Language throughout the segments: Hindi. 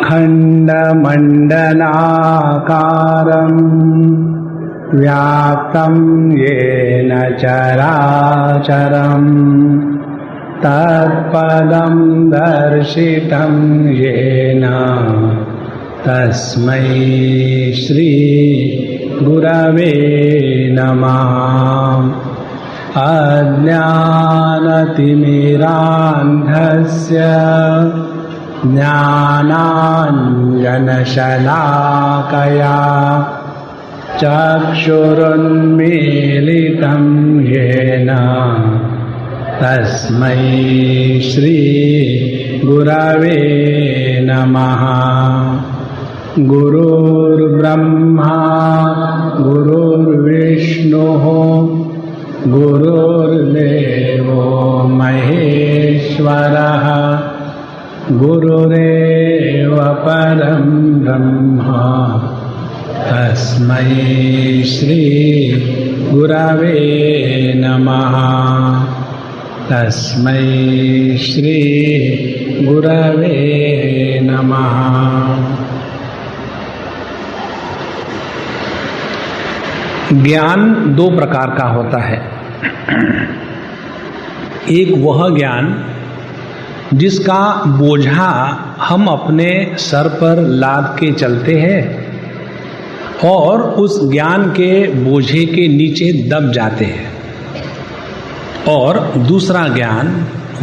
अखण्डमण्डलाकारं व्याप्तं येन चराचरं तत्पदं दर्शितं येन तस्मै श्री गुरवे नमः। अज्ञानतिमिरान्धस्य ज्ञानाञ्जनशलाकया चक्षुरुन्मीलितं येन तस्मै श्री गुरवे नमः। गुरुर्ब्रह्मा गुरुर्विष्णुः गुरुर्देवो महेश्वरः गुरुरेव परं ब्रह्म तस्मै श्री गुरवे नमः। तस्मै श्री गुरवे नमः। ज्ञान दो प्रकार का होता है। एक वह ज्ञान जिसका बोझा हम अपने सर पर लाद के चलते हैं और उस ज्ञान के बोझे के नीचे दब जाते हैं, और दूसरा ज्ञान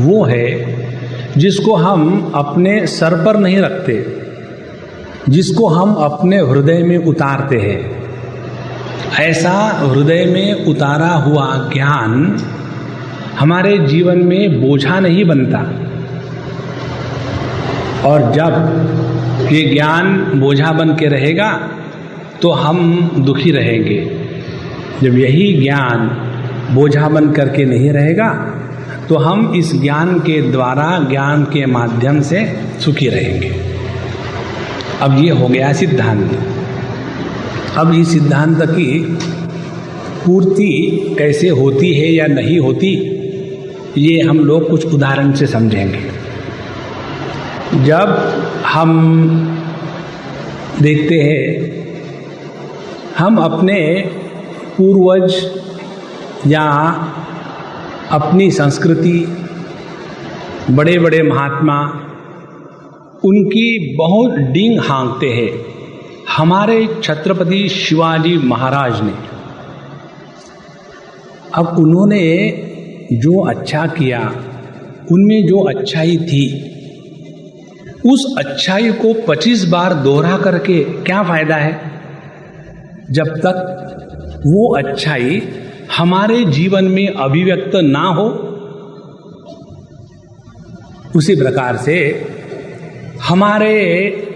वो है जिसको हम अपने सर पर नहीं रखते, जिसको हम अपने हृदय में उतारते हैं। ऐसा हृदय में उतारा हुआ ज्ञान हमारे जीवन में बोझा नहीं बनता, और जब ये ज्ञान बोझा बन के रहेगा तो हम दुखी रहेंगे। जब यही ज्ञान बोझा बन करके नहीं रहेगा तो हम इस ज्ञान के द्वारा, ज्ञान के माध्यम से सुखी रहेंगे। अब ये हो गया सिद्धांत। अब इस सिद्धांत की पूर्ति कैसे होती है या नहीं होती, ये हम लोग कुछ उदाहरण से समझेंगे। जब हम देखते हैं, हम अपने पूर्वज या अपनी संस्कृति, बड़े बड़े महात्मा, उनकी बहुत डींग हाँकते हैं। हमारे छत्रपति शिवाजी महाराज ने, अब उन्होंने जो अच्छा किया, उनमें जो अच्छाई थी, उस अच्छाई को 25 बार दोहरा करके क्या फायदा है, जब तक वो अच्छाई हमारे जीवन में अभिव्यक्त ना हो। उसी प्रकार से हमारे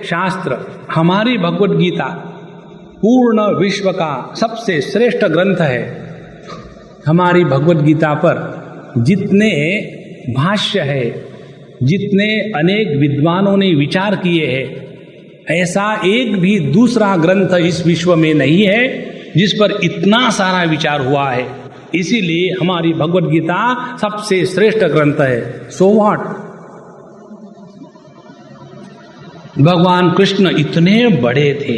शास्त्र, हमारी भगवत गीता पूर्ण विश्व का सबसे श्रेष्ठ ग्रंथ है। हमारी भगवत गीता पर जितने भाष्य है, जितने अनेक विद्वानों ने विचार किए हैं, ऐसा एक भी दूसरा ग्रंथ इस विश्व में नहीं है जिस पर इतना सारा विचार हुआ है। इसीलिए हमारी भगवत गीता सबसे श्रेष्ठ ग्रंथ है। सो व्हाट, भगवान कृष्ण इतने बड़े थे,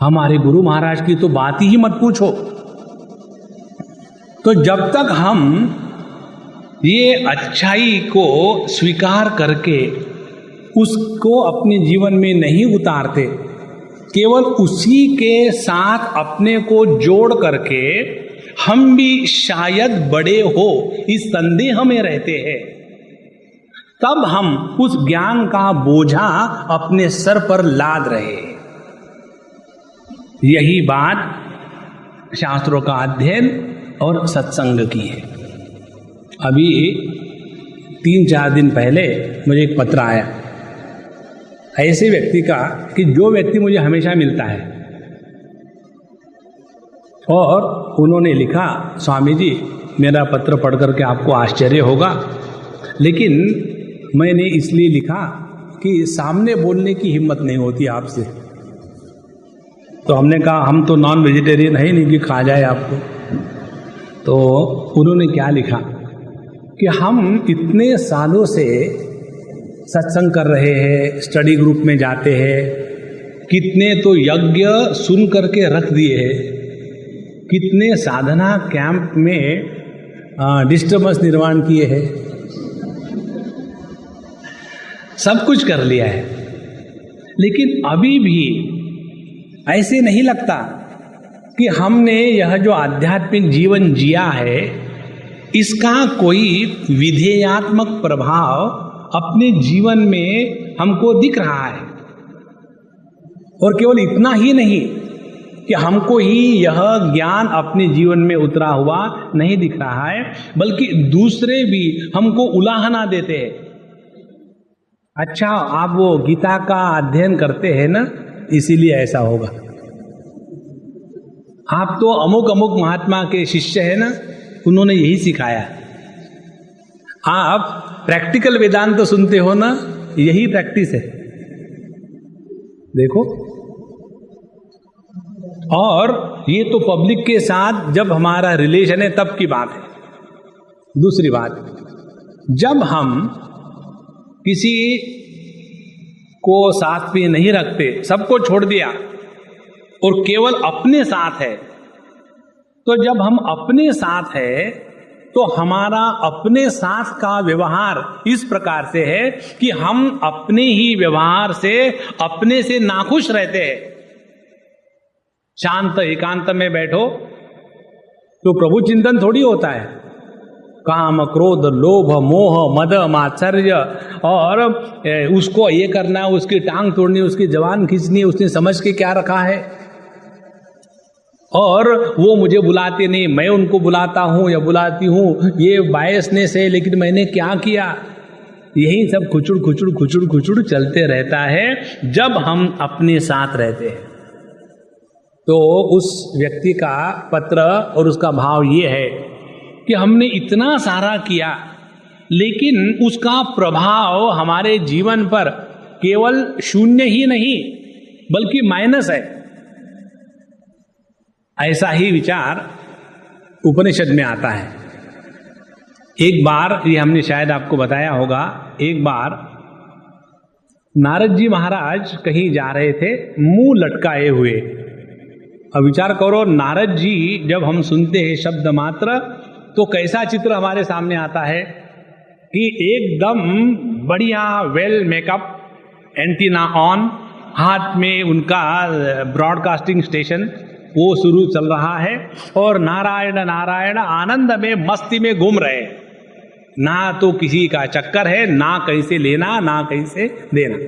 हमारे गुरु महाराज की तो बात ही मत पूछो। तो जब तक हम ये अच्छाई को स्वीकार करके उसको अपने जीवन में नहीं उतारते, केवल उसी के साथ अपने को जोड़ करके हम भी शायद बड़े हो इस संदेह में रहते हैं, तब हम उस ज्ञान का बोझा अपने सर पर लाद रहे। यही बात शास्त्रों का अध्ययन और सत्संग की है। अभी 3-4 दिन पहले मुझे एक पत्र आया ऐसे व्यक्ति का, कि जो व्यक्ति मुझे हमेशा मिलता है, और उन्होंने लिखा, स्वामी जी मेरा पत्र पढ़ करके आपको आश्चर्य होगा, लेकिन मैंने इसलिए लिखा कि सामने बोलने की हिम्मत नहीं होती आपसे। तो हमने कहा हम तो नॉन वेजिटेरियन है नहीं कि खा जाए आपको। तो उन्होंने क्या लिखा कि हम इतने सालों से सत्संग कर रहे हैं, स्टडी ग्रुप में जाते हैं, कितने तो यज्ञ सुन करके रख दिए हैं, कितने साधना कैंप में डिस्टर्बेंस निर्माण किए हैं, सब कुछ कर लिया है, लेकिन अभी भी ऐसे नहीं लगता कि हमने यह जो आध्यात्मिक जीवन जिया है इसका कोई विधेयात्मक प्रभाव अपने जीवन में हमको दिख रहा है। और केवल इतना ही नहीं कि हमको ही यह ज्ञान अपने जीवन में उतरा हुआ नहीं दिख रहा है, बल्कि दूसरे भी हमको उलाहना देते हैं। अच्छा, आप वो गीता का अध्ययन करते हैं ना, इसीलिए ऐसा होगा। आप तो अमुक अमुक महात्मा के शिष्य है ना, उन्होंने यही सिखाया। आप प्रैक्टिकल वेदांत तो सुनते हो ना, यही प्रैक्टिस है। देखो, और ये तो पब्लिक के साथ जब हमारा रिलेशन है तब की बात है। दूसरी बात, जब हम किसी को साथ में नहीं रखते, सबको छोड़ दिया और केवल अपने साथ है, तो जब हम अपने साथ है तो हमारा अपने साथ का व्यवहार इस प्रकार से है कि हम अपने ही व्यवहार से अपने से नाखुश रहते हैं। शांत एकांत में बैठो तो प्रभु चिंतन थोड़ी होता है। काम, क्रोध, लोभ, मोह, मद, मात्सर्य, और उसको ये करना, उसकी टांग तोड़नी, उसकी जवान खींचनी, उसने समझ के क्या रखा है, और वो मुझे बुलाते नहीं, मैं उनको बुलाता हूं या बुलाती हूं, ये बायसनेस है, लेकिन मैंने क्या किया, यही सब खुचुड़ खुचुड़ खुचुड़ खुचुड़ चलते रहता है जब हम अपने साथ रहते हैं। तो उस व्यक्ति का पत्र और उसका भाव ये है कि हमने इतना सारा किया, लेकिन उसका प्रभाव हमारे जीवन पर केवल शून्य ही नहीं बल्कि माइनस है। ऐसा ही विचार उपनिषद में आता है। एक बार, ये हमने शायद आपको बताया होगा, एक बार नारद जी महाराज कहीं जा रहे थे मुंह लटकाए हुए। अब विचार करो, नारद जी जब हम सुनते हैं शब्द मात्र तो कैसा चित्र हमारे सामने आता है कि एकदम बढ़िया वेल मेकअप, एंटीना ऑन, हाथ में उनका ब्रॉडकास्टिंग स्टेशन वो शुरू चल रहा है, और नारायण नारायण आनंद में मस्ती में घूम रहे हैं। ना तो किसी का चक्कर है, ना कहीं से लेना ना कहीं से देना।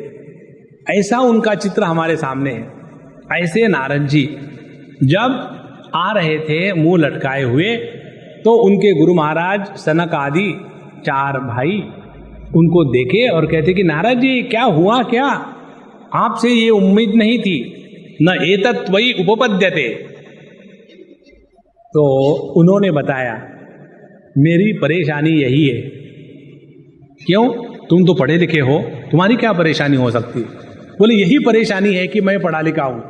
ऐसा उनका चित्र हमारे सामने है। ऐसे नारद जी जब आ रहे थे मुंह लटकाए हुए, तो उनके गुरु महाराज सनक आदि 4 भाई उनको देखे और कहते कि नारद जी क्या हुआ, क्या आपसे ये उम्मीद नहीं थी, न एतत् त्वयि उपपद्यते। तो उन्होंने बताया मेरी परेशानी यही है। क्यों? तुम तो पढ़े लिखे हो, तुम्हारी क्या परेशानी हो सकती? बोले यही परेशानी है कि मैं पढ़ा लिखा हूं।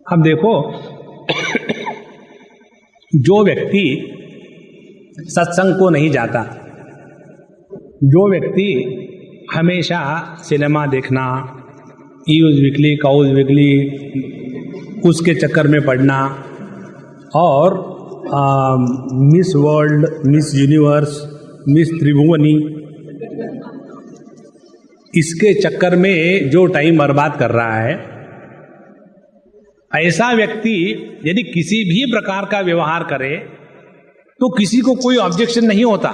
अब देखो, जो व्यक्ति सत्संग को नहीं जाता, जो व्यक्ति हमेशा सिनेमा देखना, यूज वीकली, काउज वीकली, उसके चक्कर में पड़ना, और miss world, miss universe, miss Tribhuvani, इसके चक्कर में जो टाइम बर्बाद कर रहा है, ऐसा व्यक्ति यदि किसी भी प्रकार का व्यवहार करे तो किसी को कोई ऑब्जेक्शन नहीं होता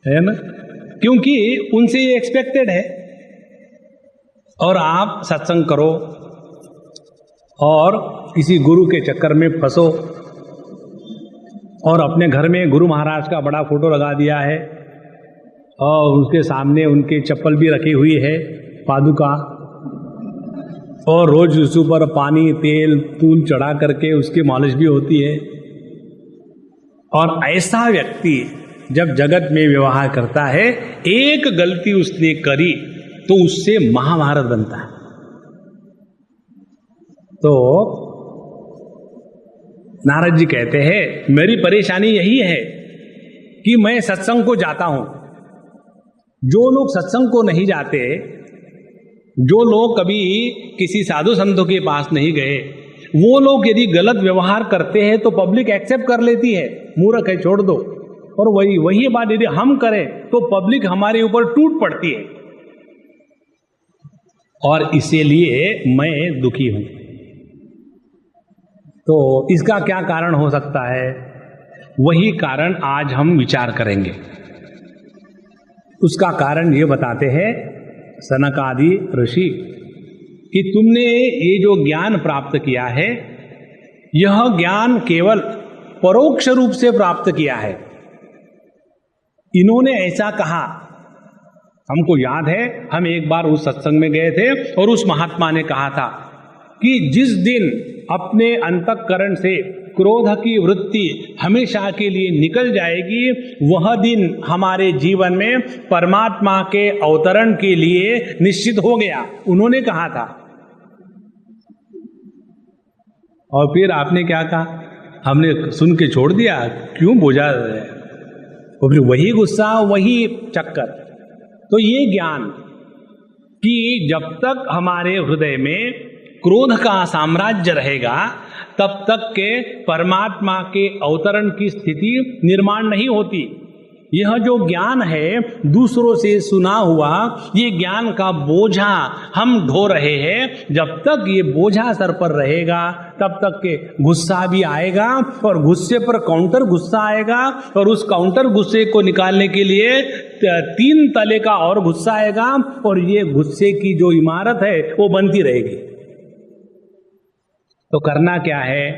है ना, क्योंकि उनसे ये एक्सपेक्टेड है। और आप सत्संग करो और किसी गुरु के चक्कर में फंसो, और अपने घर में गुरु महाराज का बड़ा फोटो लगा दिया है, और उसके सामने उनके चप्पल भी रखी हुई है, पादुका, और रोज उस ऊपर पानी, तेल, तूल चढ़ा करके उसकी मालिश भी होती है। और ऐसा व्यक्ति जब जगत में व्यवहार करता है, एक गलती उसने करी तो उससे महाभारत बनता है। तो नारद जी कहते हैं मेरी परेशानी यही है कि मैं सत्संग को जाता हूं। जो लोग सत्संग को नहीं जाते, जो लोग कभी किसी साधु संतों के पास नहीं गए, वो लोग यदि गलत व्यवहार करते हैं तो पब्लिक एक्सेप्ट कर लेती है, मूर्ख है छोड़ दो। और वही बात यदि हम करें तो पब्लिक हमारे ऊपर टूट पड़ती है, और इसीलिए मैं दुखी हूं। तो इसका क्या कारण हो सकता है? वही कारण आज हम विचार करेंगे। उसका कारण ये बताते हैं सनक आदि ऋषि कि तुमने ये जो ज्ञान प्राप्त किया है, यह ज्ञान केवल परोक्ष रूप से प्राप्त किया है। इन्होंने ऐसा कहा। हमको याद है, हम एक बार उस सत्संग में गए थे और उस महात्मा ने कहा था कि जिस दिन अपने अंतःकरण से क्रोध की वृत्ति हमेशा के लिए निकल जाएगी, वह दिन हमारे जीवन में परमात्मा के अवतरण के लिए निश्चित हो गया, उन्होंने कहा था। और फिर आपने क्या कहा? हमने सुन के छोड़ दिया, क्यों बोझा है? और फिर वही गुस्सा, वही चक्कर। तो ये ज्ञान कि जब तक हमारे हृदय में क्रोध का साम्राज्य रहेगा, तब तक के परमात्मा के अवतरण की स्थिति निर्माण नहीं होती। यह जो ज्ञान है दूसरों से सुना हुआ, ये ज्ञान का बोझा हम ढो रहे हैं। जब तक ये बोझा सर पर रहेगा, तब तक के गुस्सा भी आएगा, और गुस्से पर काउंटर गुस्सा आएगा, और उस काउंटर गुस्से को निकालने के लिए 3 तले का और गुस्सा आएगा, और ये गुस्से की जो इमारत है वो बनती रहेगी। तो करना क्या है?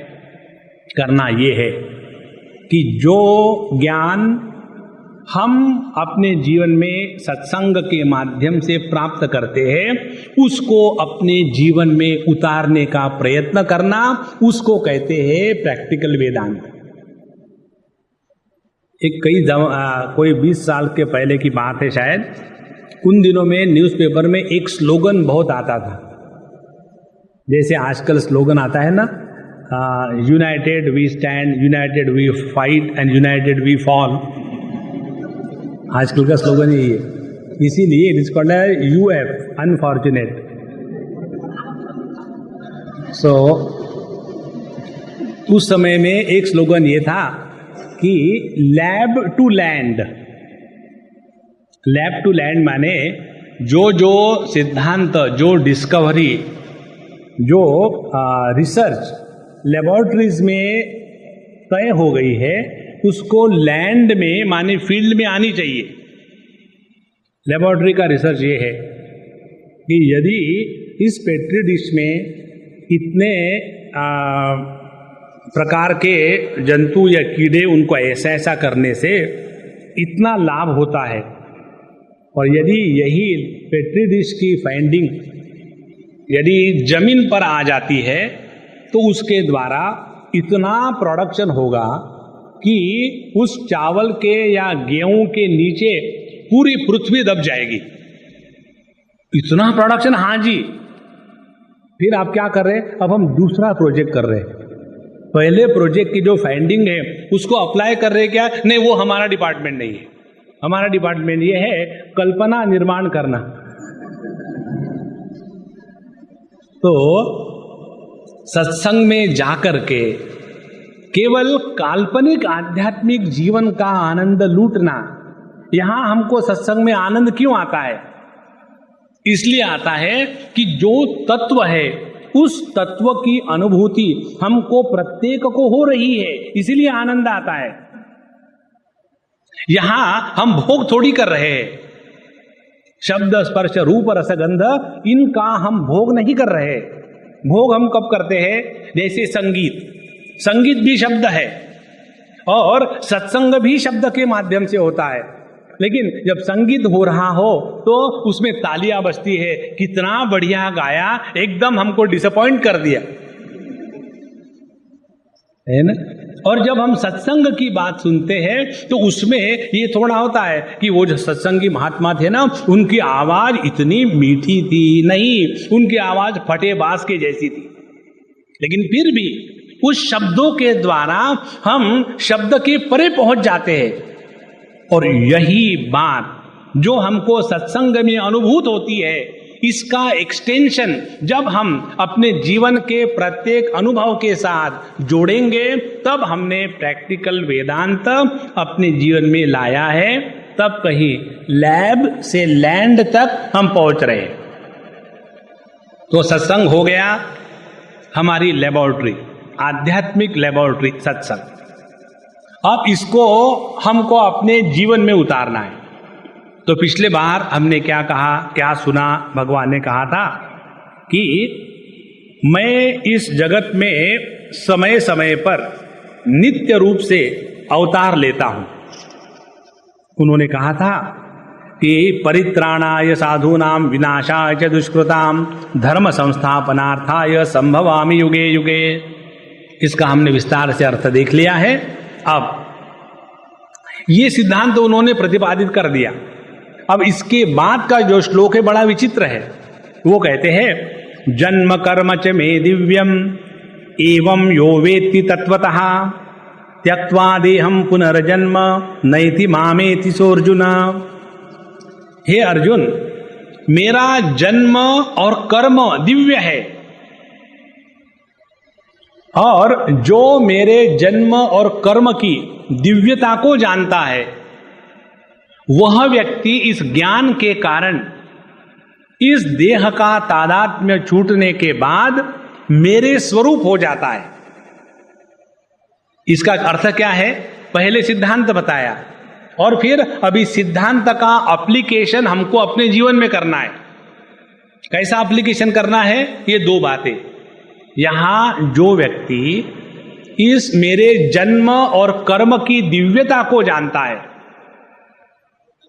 करना ये है कि जो ज्ञान हम अपने जीवन में सत्संग के माध्यम से प्राप्त करते हैं, उसको अपने जीवन में उतारने का प्रयत्न करना, उसको कहते हैं प्रैक्टिकल वेदांत। एक कोई 20 साल के पहले की बात है शायद, उन दिनों में न्यूज़पेपर में एक स्लोगन बहुत आता था, जैसे आजकल स्लोगन आता है ना, united we stand, united we fight and united we fall. आजकल का स्लोगन यही है, इसीलिए it is called UF, unfortunate. So उस समय में एक स्लोगन ये था कि lab to land. Lab to land माने जो जो सिद्धांत, जो डिस्कवरी, जो रिसर्च लेबोरेटरीज में तय हो गई है, उसको लैंड में माने फील्ड में आनी चाहिए। लेबोरेटरी का रिसर्च ये है कि यदि इस पेट्री डिश में इतने प्रकार के जंतु या कीड़े, उनको ऐसा ऐसा करने से इतना लाभ होता है, और यदि यही पेट्री डिश की फाइंडिंग यदि जमीन पर आ जाती है तो उसके द्वारा इतना प्रोडक्शन होगा कि उस चावल के या गेहूं के नीचे पूरी पृथ्वी दब जाएगी। इतना प्रोडक्शन, हाँ जी। फिर आप क्या कर रहे हैं? अब हम दूसरा प्रोजेक्ट कर रहे हैं। पहले प्रोजेक्ट की जो फाइंडिंग है उसको अप्लाई कर रहे हैं क्या? नहीं, वो हमारा डिपार्टमेंट नहीं है। हमारा डिपार्टमेंट ये है कल्पना निर्माण करना। तो सत्संग में जाकर के केवल काल्पनिक आध्यात्मिक जीवन का आनंद लूटना, यहां हमको सत्संग में आनंद क्यों आता है? इसलिए आता है कि जो तत्व है, उस तत्व की अनुभूति हमको प्रत्येक को हो रही है, इसीलिए आनंद आता है। यहां हम भोग थोड़ी कर रहे हैं। शब्द, स्पर्श, रूप, रसगंध, इनका हम भोग नहीं कर रहे। भोग हम कब करते हैं? जैसे संगीत, संगीत भी शब्द है और सत्संग भी शब्द के माध्यम से होता है। लेकिन जब संगीत हो रहा हो तो उसमें तालियां बजती है, कितना बढ़िया गाया, एकदम हमको डिसअपॉइंट कर दिया, है ना। और जब हम सत्संग की बात सुनते हैं तो उसमें ये थोड़ा होता है कि वो जो सत्संगी महात्मा थे ना, उनकी आवाज इतनी मीठी थी नहीं, उनकी आवाज फटे बांस के जैसी थी। लेकिन फिर भी उस शब्दों के द्वारा हम शब्द के परे पहुंच जाते हैं। और यही बात जो हमको सत्संग में अनुभूत होती है, इसका एक्सटेंशन जब हम अपने जीवन के प्रत्येक अनुभव के साथ जोड़ेंगे, तब हमने प्रैक्टिकल वेदांत अपने जीवन में लाया है, तब कहीं लैब से लैंड तक हम पहुंच रहे हैं। तो सत्संग हो गया हमारी लेबोरेटरी, आध्यात्मिक लेबोरेटरी सत्संग। अब इसको हमको अपने जीवन में उतारना है। तो पिछले बार हमने क्या कहा, क्या सुना, भगवान ने कहा था कि मैं इस जगत में समय समय पर नित्य रूप से अवतार लेता हूं। उन्होंने कहा था कि परित्राणाय साधूनाम विनाशाय च दुष्कृताम धर्म संस्थापनार्थाय संभवामि युगे युगे। इसका हमने विस्तार से अर्थ देख लिया है। अब ये सिद्धांत तो उन्होंने प्रतिपादित कर दिया। अब इसके बाद का जो श्लोक है बड़ा विचित्र है। वो कहते हैं जन्म कर्म च मे दिव्यम एवं यो वेत्ति तत्वतः त्यक्त्वा देहम पुनर्जन्म नैति मामेति सोऽर्जुन। हे अर्जुन, मेरा जन्म और कर्म दिव्य है, और जो मेरे जन्म और कर्म की दिव्यता को जानता है, वह व्यक्ति इस ज्ञान के कारण इस देह का तादात्म्य छूटने के बाद मेरे स्वरूप हो जाता है। इसका अर्थ क्या है? पहले सिद्धांत बताया और फिर अभी सिद्धांत का एप्लीकेशन हमको अपने जीवन में करना है। कैसा एप्लीकेशन करना है? ये दो बातें। यहां जो व्यक्ति इस मेरे जन्म और कर्म की दिव्यता को जानता है,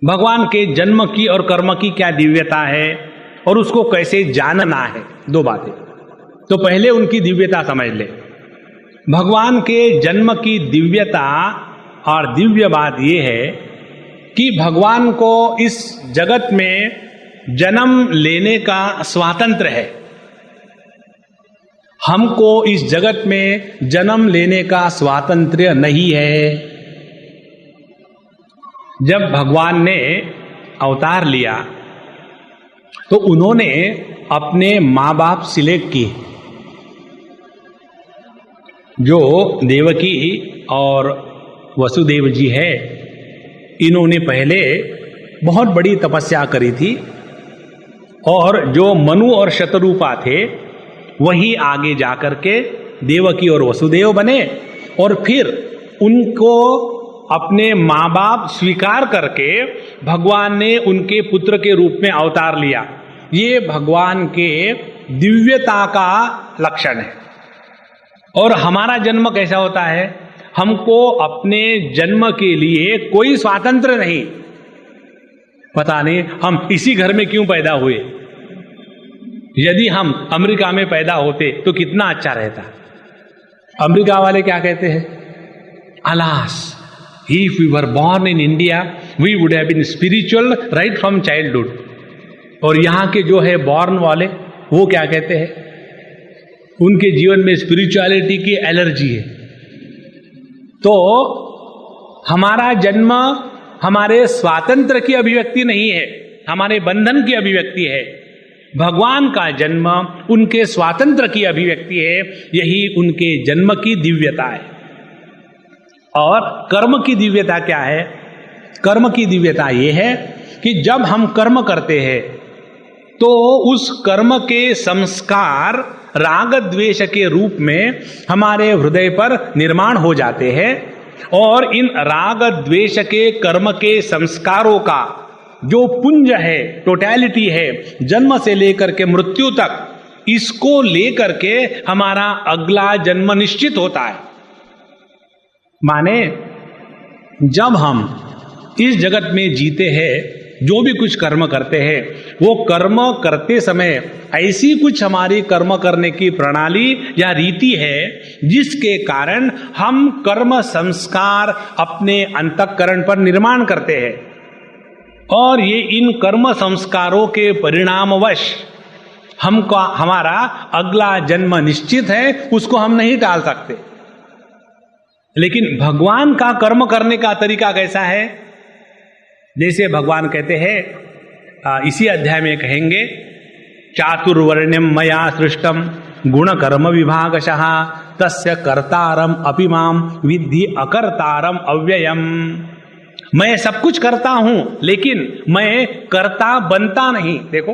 भगवान के जन्म की और कर्म की क्या दिव्यता है और उसको कैसे जानना है, दो बातें। तो पहले उनकी दिव्यता समझ ले। भगवान के जन्म की दिव्यता और दिव्य बात यह है कि भगवान को इस जगत में जन्म लेने का स्वातंत्र्य है। हमको इस जगत में जन्म लेने का स्वातंत्र्य नहीं है। जब भगवान ने अवतार लिया तो उन्होंने अपने माँ बाप सिलेक्ट किए। जो देवकी और वसुदेव जी है, इन्होंने पहले बहुत बड़ी तपस्या करी थी, और जो मनु और शतरूपा थे वही आगे जाकर के देवकी और वसुदेव बने, और फिर उनको अपने माँ बाप स्वीकार करके भगवान ने उनके पुत्र के रूप में अवतार लिया। ये भगवान के दिव्यता का लक्षण है। और हमारा जन्म कैसा होता है? हमको अपने जन्म के लिए कोई स्वातंत्र्य नहीं। पता नहीं हम इसी घर में क्यों पैदा हुए। यदि हम अमेरिका में पैदा होते तो कितना अच्छा रहता। अमेरिका वाले क्या कहते हैं? Alas, if we were born in India, we would have been spiritual right from childhood. और यहाँ के जो है बॉर्न वाले, वो क्या कहते हैं? उनके जीवन में स्पिरिचुअलिटी की एलर्जी है। तो हमारा जन्म हमारे स्वातंत्र की अभिव्यक्ति नहीं है, हमारे बंधन की अभिव्यक्ति है। भगवान का जन्म उनके स्वातंत्र की अभिव्यक्ति है। यही उनके जन्म की दिव्यता है। और कर्म की दिव्यता क्या है? कर्म की दिव्यता यह है कि जब हम कर्म करते हैं तो उस कर्म के संस्कार राग द्वेष के रूप में हमारे हृदय पर निर्माण हो जाते हैं, और इन राग द्वेष के कर्म के संस्कारों का जो पुंज है, टोटैलिटी है, जन्म से लेकर के मृत्यु तक, इसको लेकर के हमारा अगला जन्म निश्चित होता है। माने जब हम इस जगत में जीते हैं, जो भी कुछ कर्म करते हैं, वो कर्म करते समय ऐसी कुछ हमारी कर्म करने की प्रणाली या रीति है जिसके कारण हम कर्म संस्कार अपने अंतःकरण पर निर्माण करते हैं, और ये इन कर्म संस्कारों के परिणामवश हमको हमारा अगला जन्म निश्चित है, उसको हम नहीं टाल सकते। लेकिन भगवान का कर्म करने का तरीका कैसा है? जैसे भगवान कहते हैं, इसी अध्याय में कहेंगे, चातुर्वर्ण्यम मया सृष्टम गुण कर्म विभागशः तस्य कर्तारम अपि माम विद्धि अकर्तारम अव्ययम। मैं सब कुछ करता हूं लेकिन मैं कर्ता बनता नहीं। देखो,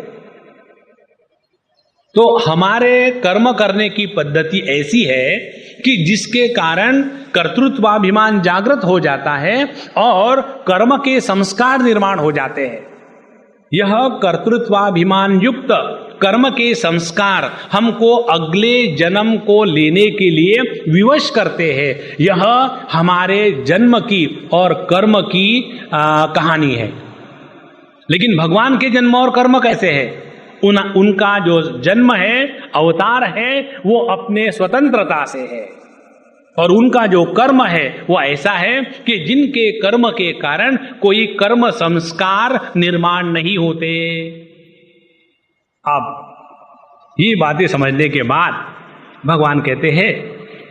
तो हमारे कर्म करने की पद्धति ऐसी है कि जिसके कारण कर्तृत्वाभिमान जागृत हो जाता है और कर्म के संस्कार निर्माण हो जाते हैं। यह कर्तृत्वाभिमान युक्त कर्म के संस्कार हमको अगले जन्म को लेने के लिए विवश करते हैं। यह हमारे जन्म की और कर्म की कहानी है। लेकिन भगवान के जन्म और कर्म कैसे है? उनका जो जन्म है, अवतार है, वो अपने स्वतंत्रता से है, और उनका जो कर्म है वो ऐसा है कि जिनके कर्म के कारण कोई कर्म संस्कार निर्माण नहीं होते। अब ये बातें समझने के बाद भगवान कहते हैं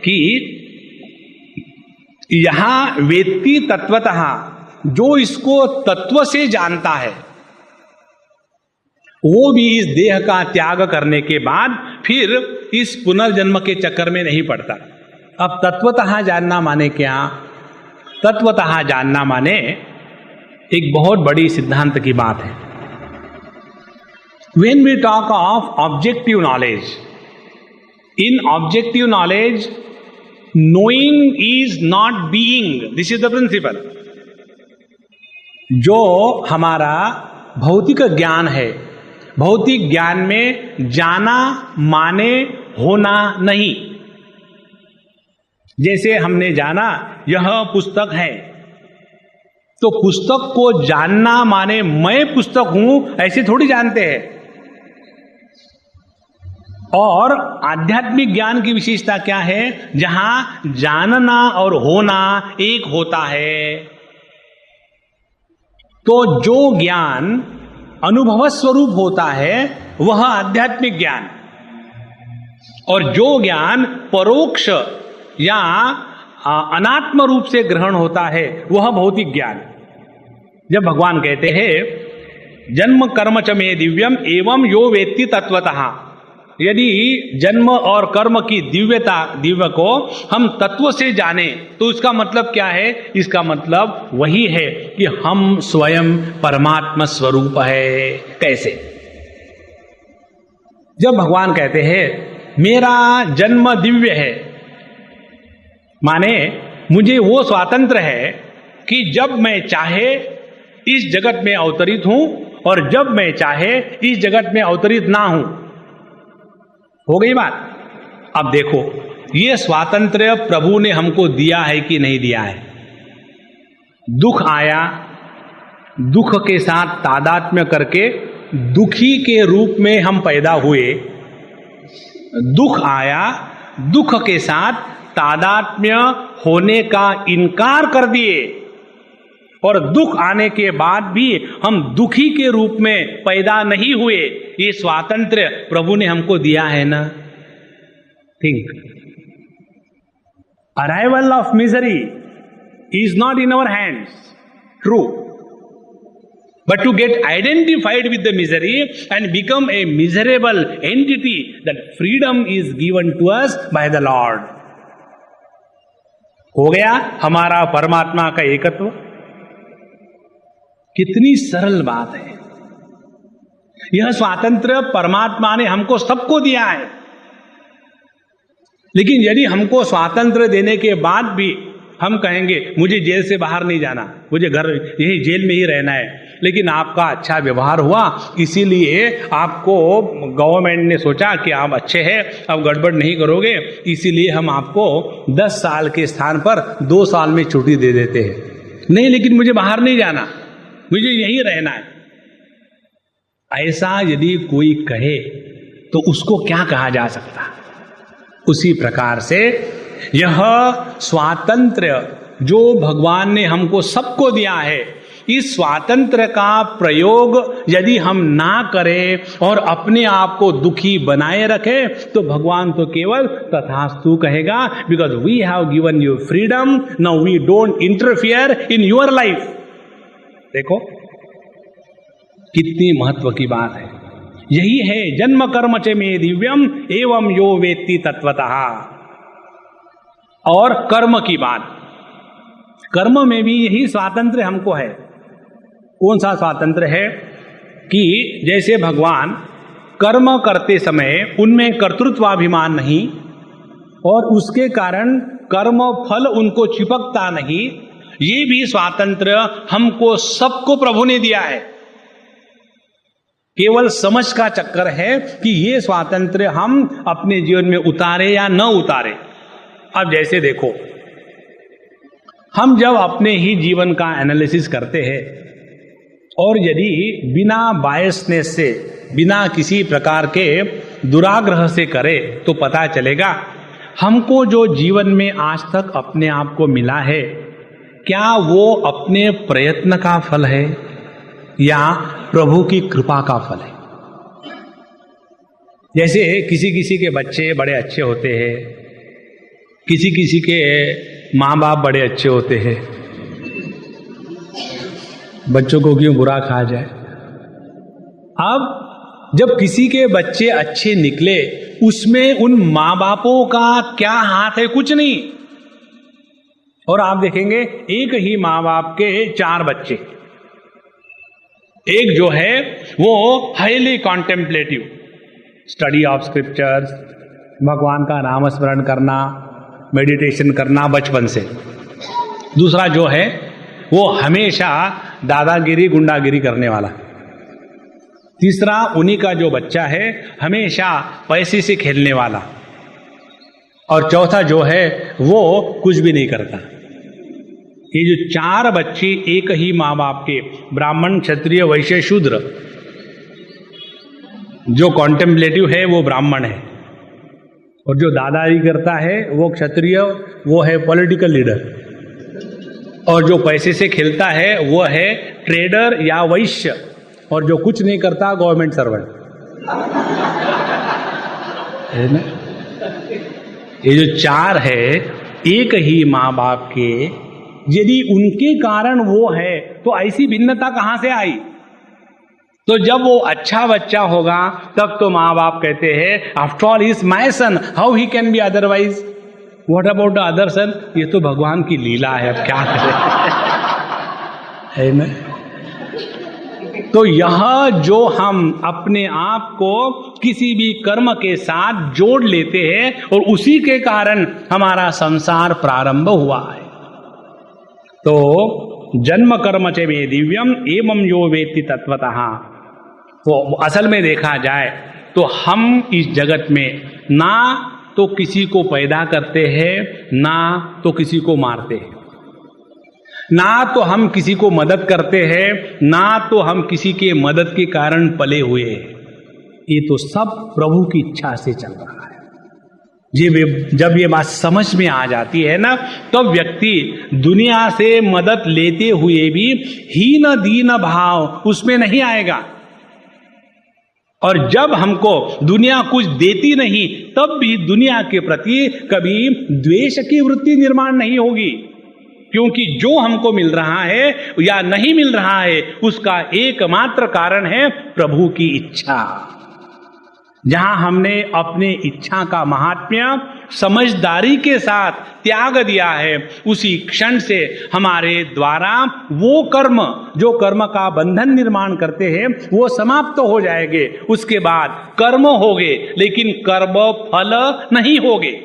कि यहां वेत्ति तत्वतः, जो इसको तत्व से जानता है वो भी इस देह का त्याग करने के बाद फिर इस पुनर्जन्म के चक्कर में नहीं पड़ता। अब तत्वतः जानना माने क्या? तत्वतः जानना माने एक बहुत बड़ी सिद्धांत की बात है। When we talk of objective knowledge, in objective knowledge, knowing is not being. This is the principle. जो हमारा भौतिक ज्ञान है, भौतिक ज्ञान में जाना माने होना नहीं। जैसे हमने जाना यह पुस्तक है, तो पुस्तक को जानना माने मैं पुस्तक हूं, ऐसे थोड़ी जानते हैं। और आध्यात्मिक ज्ञान की विशेषता क्या है? जहां जानना और होना एक होता है। तो जो ज्ञान अनुभव स्वरूप होता है वह आध्यात्मिक ज्ञान, और जो ज्ञान परोक्ष या अनात्म रूप से ग्रहण होता है वह भौतिक ज्ञान। जब भगवान कहते हैं जन्म कर्म च मे दिव्यम एवं यो वेत्ति तत्वतः, यदि जन्म और कर्म की दिव्य को हम तत्व से जाने तो इसका मतलब क्या है? इसका मतलब वही है कि हम स्वयं परमात्मा स्वरूप है। कैसे? जब भगवान कहते हैं मेरा जन्म दिव्य है, माने मुझे वो स्वातंत्र है कि जब मैं चाहे इस जगत में अवतरित हूं और जब मैं चाहे इस जगत में अवतरित ना हूं। हो गई बात? अब देखो, ये स्वातंत्र्य प्रभु ने हमको दिया है कि नहीं दिया है? दुख आया, दुख के साथ तादात्म्य करके दुखी के रूप में हम पैदा हुए। दुख आया, दुख के साथ तादात्म्य होने का इनकार कर दिए, और दुख आने के बाद भी हम दुखी के रूप में पैदा नहीं हुए। ये स्वातंत्र्य प्रभु ने हमको दिया है ना। Think, arrival of misery is not in our hands, true, but to get identified with the misery and become a miserable entity, that freedom is given to us by the Lord. हो गया हमारा परमात्मा का एकत्व। कितनी सरल बात है। यह स्वातंत्र्य परमात्मा ने हमको सबको दिया है, लेकिन यदि हमको स्वातंत्र्य देने के बाद भी हम कहेंगे मुझे जेल से बाहर नहीं जाना, मुझे घर यही जेल में ही रहना है, लेकिन आपका अच्छा व्यवहार हुआ इसीलिए आपको गवर्नमेंट ने सोचा कि आप अच्छे हैं, अब गड़बड़ नहीं करोगे, इसीलिए हम आपको 10 साल के स्थान पर 2 साल में छुट्टी दे देते हैं। नहीं, लेकिन मुझे बाहर नहीं जाना, मुझे यहीं रहना है। ऐसा यदि कोई कहे तो उसको क्या कहा जा सकता? उसी प्रकार से यह स्वातंत्र्य जो भगवान ने हमको सबको दिया है, इस स्वातंत्र्य का प्रयोग यदि हम ना करें और अपने आप को दुखी बनाए रखें तो भगवान तो केवल तथास्तु कहेगा, because we have given you freedom, now we don't interfere in your life. देखो, कितनी महत्व की बात है। यही है जन्म कर्म च मे दिव्यम एवं यो वेत्ति तत्वतः। और कर्म की बात, कर्म में भी यही स्वातंत्र्य हमको है। कौन सा स्वातंत्र्य है कि जैसे भगवान कर्म करते समय उनमें कर्तृत्वाभिमान नहीं और उसके कारण कर्म फल उनको चिपकता नहीं, ये भी स्वातंत्र्य हमको सबको प्रभु ने दिया है। केवल समझ का चक्कर है कि ये स्वातंत्र्य हम अपने जीवन में उतारे या न उतारे। अब जैसे देखो, हम जब अपने ही जीवन का एनालिसिस करते हैं और यदि बिना बायसनेस से, बिना किसी प्रकार के दुराग्रह से करें तो पता चलेगा हमको जो जीवन में आज तक अपने आप को मिला है, क्या वो अपने प्रयत्न का फल है या प्रभु की कृपा का फल है। जैसे किसी किसी के बच्चे बड़े अच्छे होते हैं, किसी किसी के माँ बाप बड़े अच्छे होते हैं। बच्चों को क्यों बुरा कहा जाए। अब जब किसी के बच्चे अच्छे निकले, उसमें उन माँ बापों का क्या हाथ है? कुछ नहीं। और आप देखेंगे एक ही माँ बाप के 4 बच्चे, एक जो है वो highly contemplative, study of scriptures, भगवान का नाम स्मरण करना, मेडिटेशन करना बचपन से। दूसरा जो है वो हमेशा दादागिरी गुंडागिरी करने वाला। तीसरा उन्हीं का जो बच्चा है हमेशा पैसे से खेलने वाला। और चौथा जो है वो कुछ भी नहीं करता। ये जो 4 बच्चे एक ही माँ बाप के, ब्राह्मण क्षत्रिय वैश्य शूद्र, जो कॉन्टेम्पलेटिव है वो ब्राह्मण है और जो दादागिरी करता है वो क्षत्रिय, वो है पॉलिटिकल लीडर, और जो पैसे से खेलता है वो है ट्रेडर या वैश्य, और जो कुछ नहीं करता गवर्नमेंट सर्वेंट है ना। ये जो 4 है एक ही माँ बाप के, यदि उनके कारण वो है तो ऐसी भिन्नता कहां से आई? तो जब वो अच्छा बच्चा होगा तब तो माँ बाप कहते हैं after all is my son, how he can be otherwise, what about the other son. ये तो भगवान की लीला है, अब क्या करें है ना। तो यह जो हम अपने आप को किसी भी कर्म के साथ जोड़ लेते हैं और उसी के कारण हमारा संसार प्रारंभ हुआ है। तो जन्म कर्म च मे दिव्यम एवं यो वेत्ति तत्वतः। तो असल में देखा जाए तो हम इस जगत में ना तो किसी को पैदा करते हैं, ना तो किसी को मारते हैं, ना तो हम किसी को मदद करते हैं, ना तो हम किसी के मदद के कारण पले हुए हैं। ये तो सब प्रभु की इच्छा से चल रहा है। जब ये बात समझ में आ जाती है ना, तब व्यक्ति दुनिया से मदद लेते हुए भी हीन दीन भाव उसमें नहीं आएगा। और जब हमको दुनिया कुछ देती नहीं, तब भी दुनिया के प्रति कभी द्वेष की वृत्ति निर्माण नहीं होगी, क्योंकि जो हमको मिल रहा है या नहीं मिल रहा है उसका एकमात्र कारण है प्रभु की इच्छा। जहां हमने अपने इच्छा का महात्म्य समझदारी के साथ त्याग दिया है, उसी क्षण से हमारे द्वारा वो कर्म, जो कर्म का बंधन निर्माण करते हैं, वो समाप्त हो जाएंगे। उसके बाद कर्म होगे लेकिन कर्म फल नहीं होगे।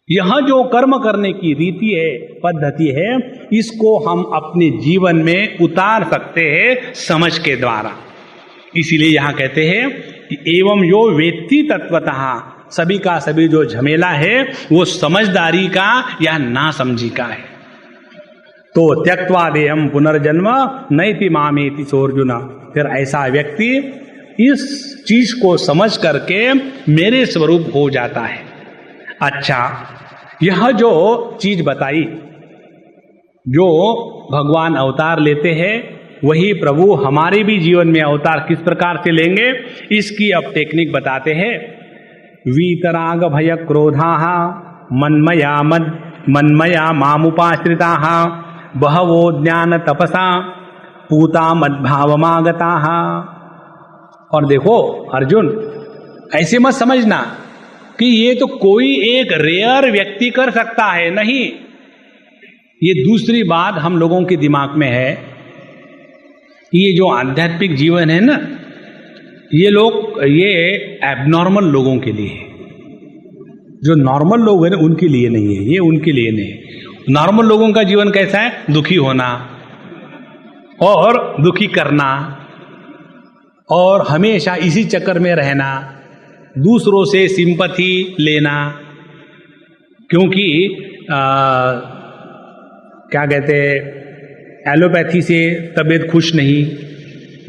यह जो कर्म करने की रीति है, पद्धति है, इसको हम अपने जीवन में उतार सकते हैं समझ के द्वारा। इसीलिए यहां कहते हैं कि एवं यो वेत्ति तत्वतः, सभी का सभी जो झमेला है वो समझदारी का या ना समझी का है। तो त्यक्त्वा देहम पुनर्जन्म नैति मामेति सोर्जुन। फिर ऐसा व्यक्ति इस चीज को समझ करके मेरे स्वरूप हो जाता है। अच्छा, यह जो चीज बताई, जो भगवान अवतार लेते हैं, वही प्रभु हमारे भी जीवन में अवतार किस प्रकार से लेंगे, इसकी अब टेक्निक बताते हैं। वीतराग भय क्रोधा मन्मया मामुपाश्रिता बहवो ज्ञान तपसा पूता मद्भावमागता। और देखो अर्जुन, ऐसे मत समझना कि ये तो कोई एक रेयर व्यक्ति कर सकता है, नहीं। ये दूसरी बात हम लोगों के दिमाग में है, ये जो आध्यात्मिक जीवन है ना, ये एबनॉर्मल लोगों के लिए है। जो नॉर्मल लोग हैं ना, उनके लिए नहीं है, ये उनके लिए नहीं है। नॉर्मल लोगों का जीवन कैसा है? दुखी होना और दुखी करना और हमेशा इसी चक्कर में रहना, दूसरों से सिंपैथी लेना, क्योंकि क्या कहते हैं, एलोपैथी से तबीयत खुश नहीं,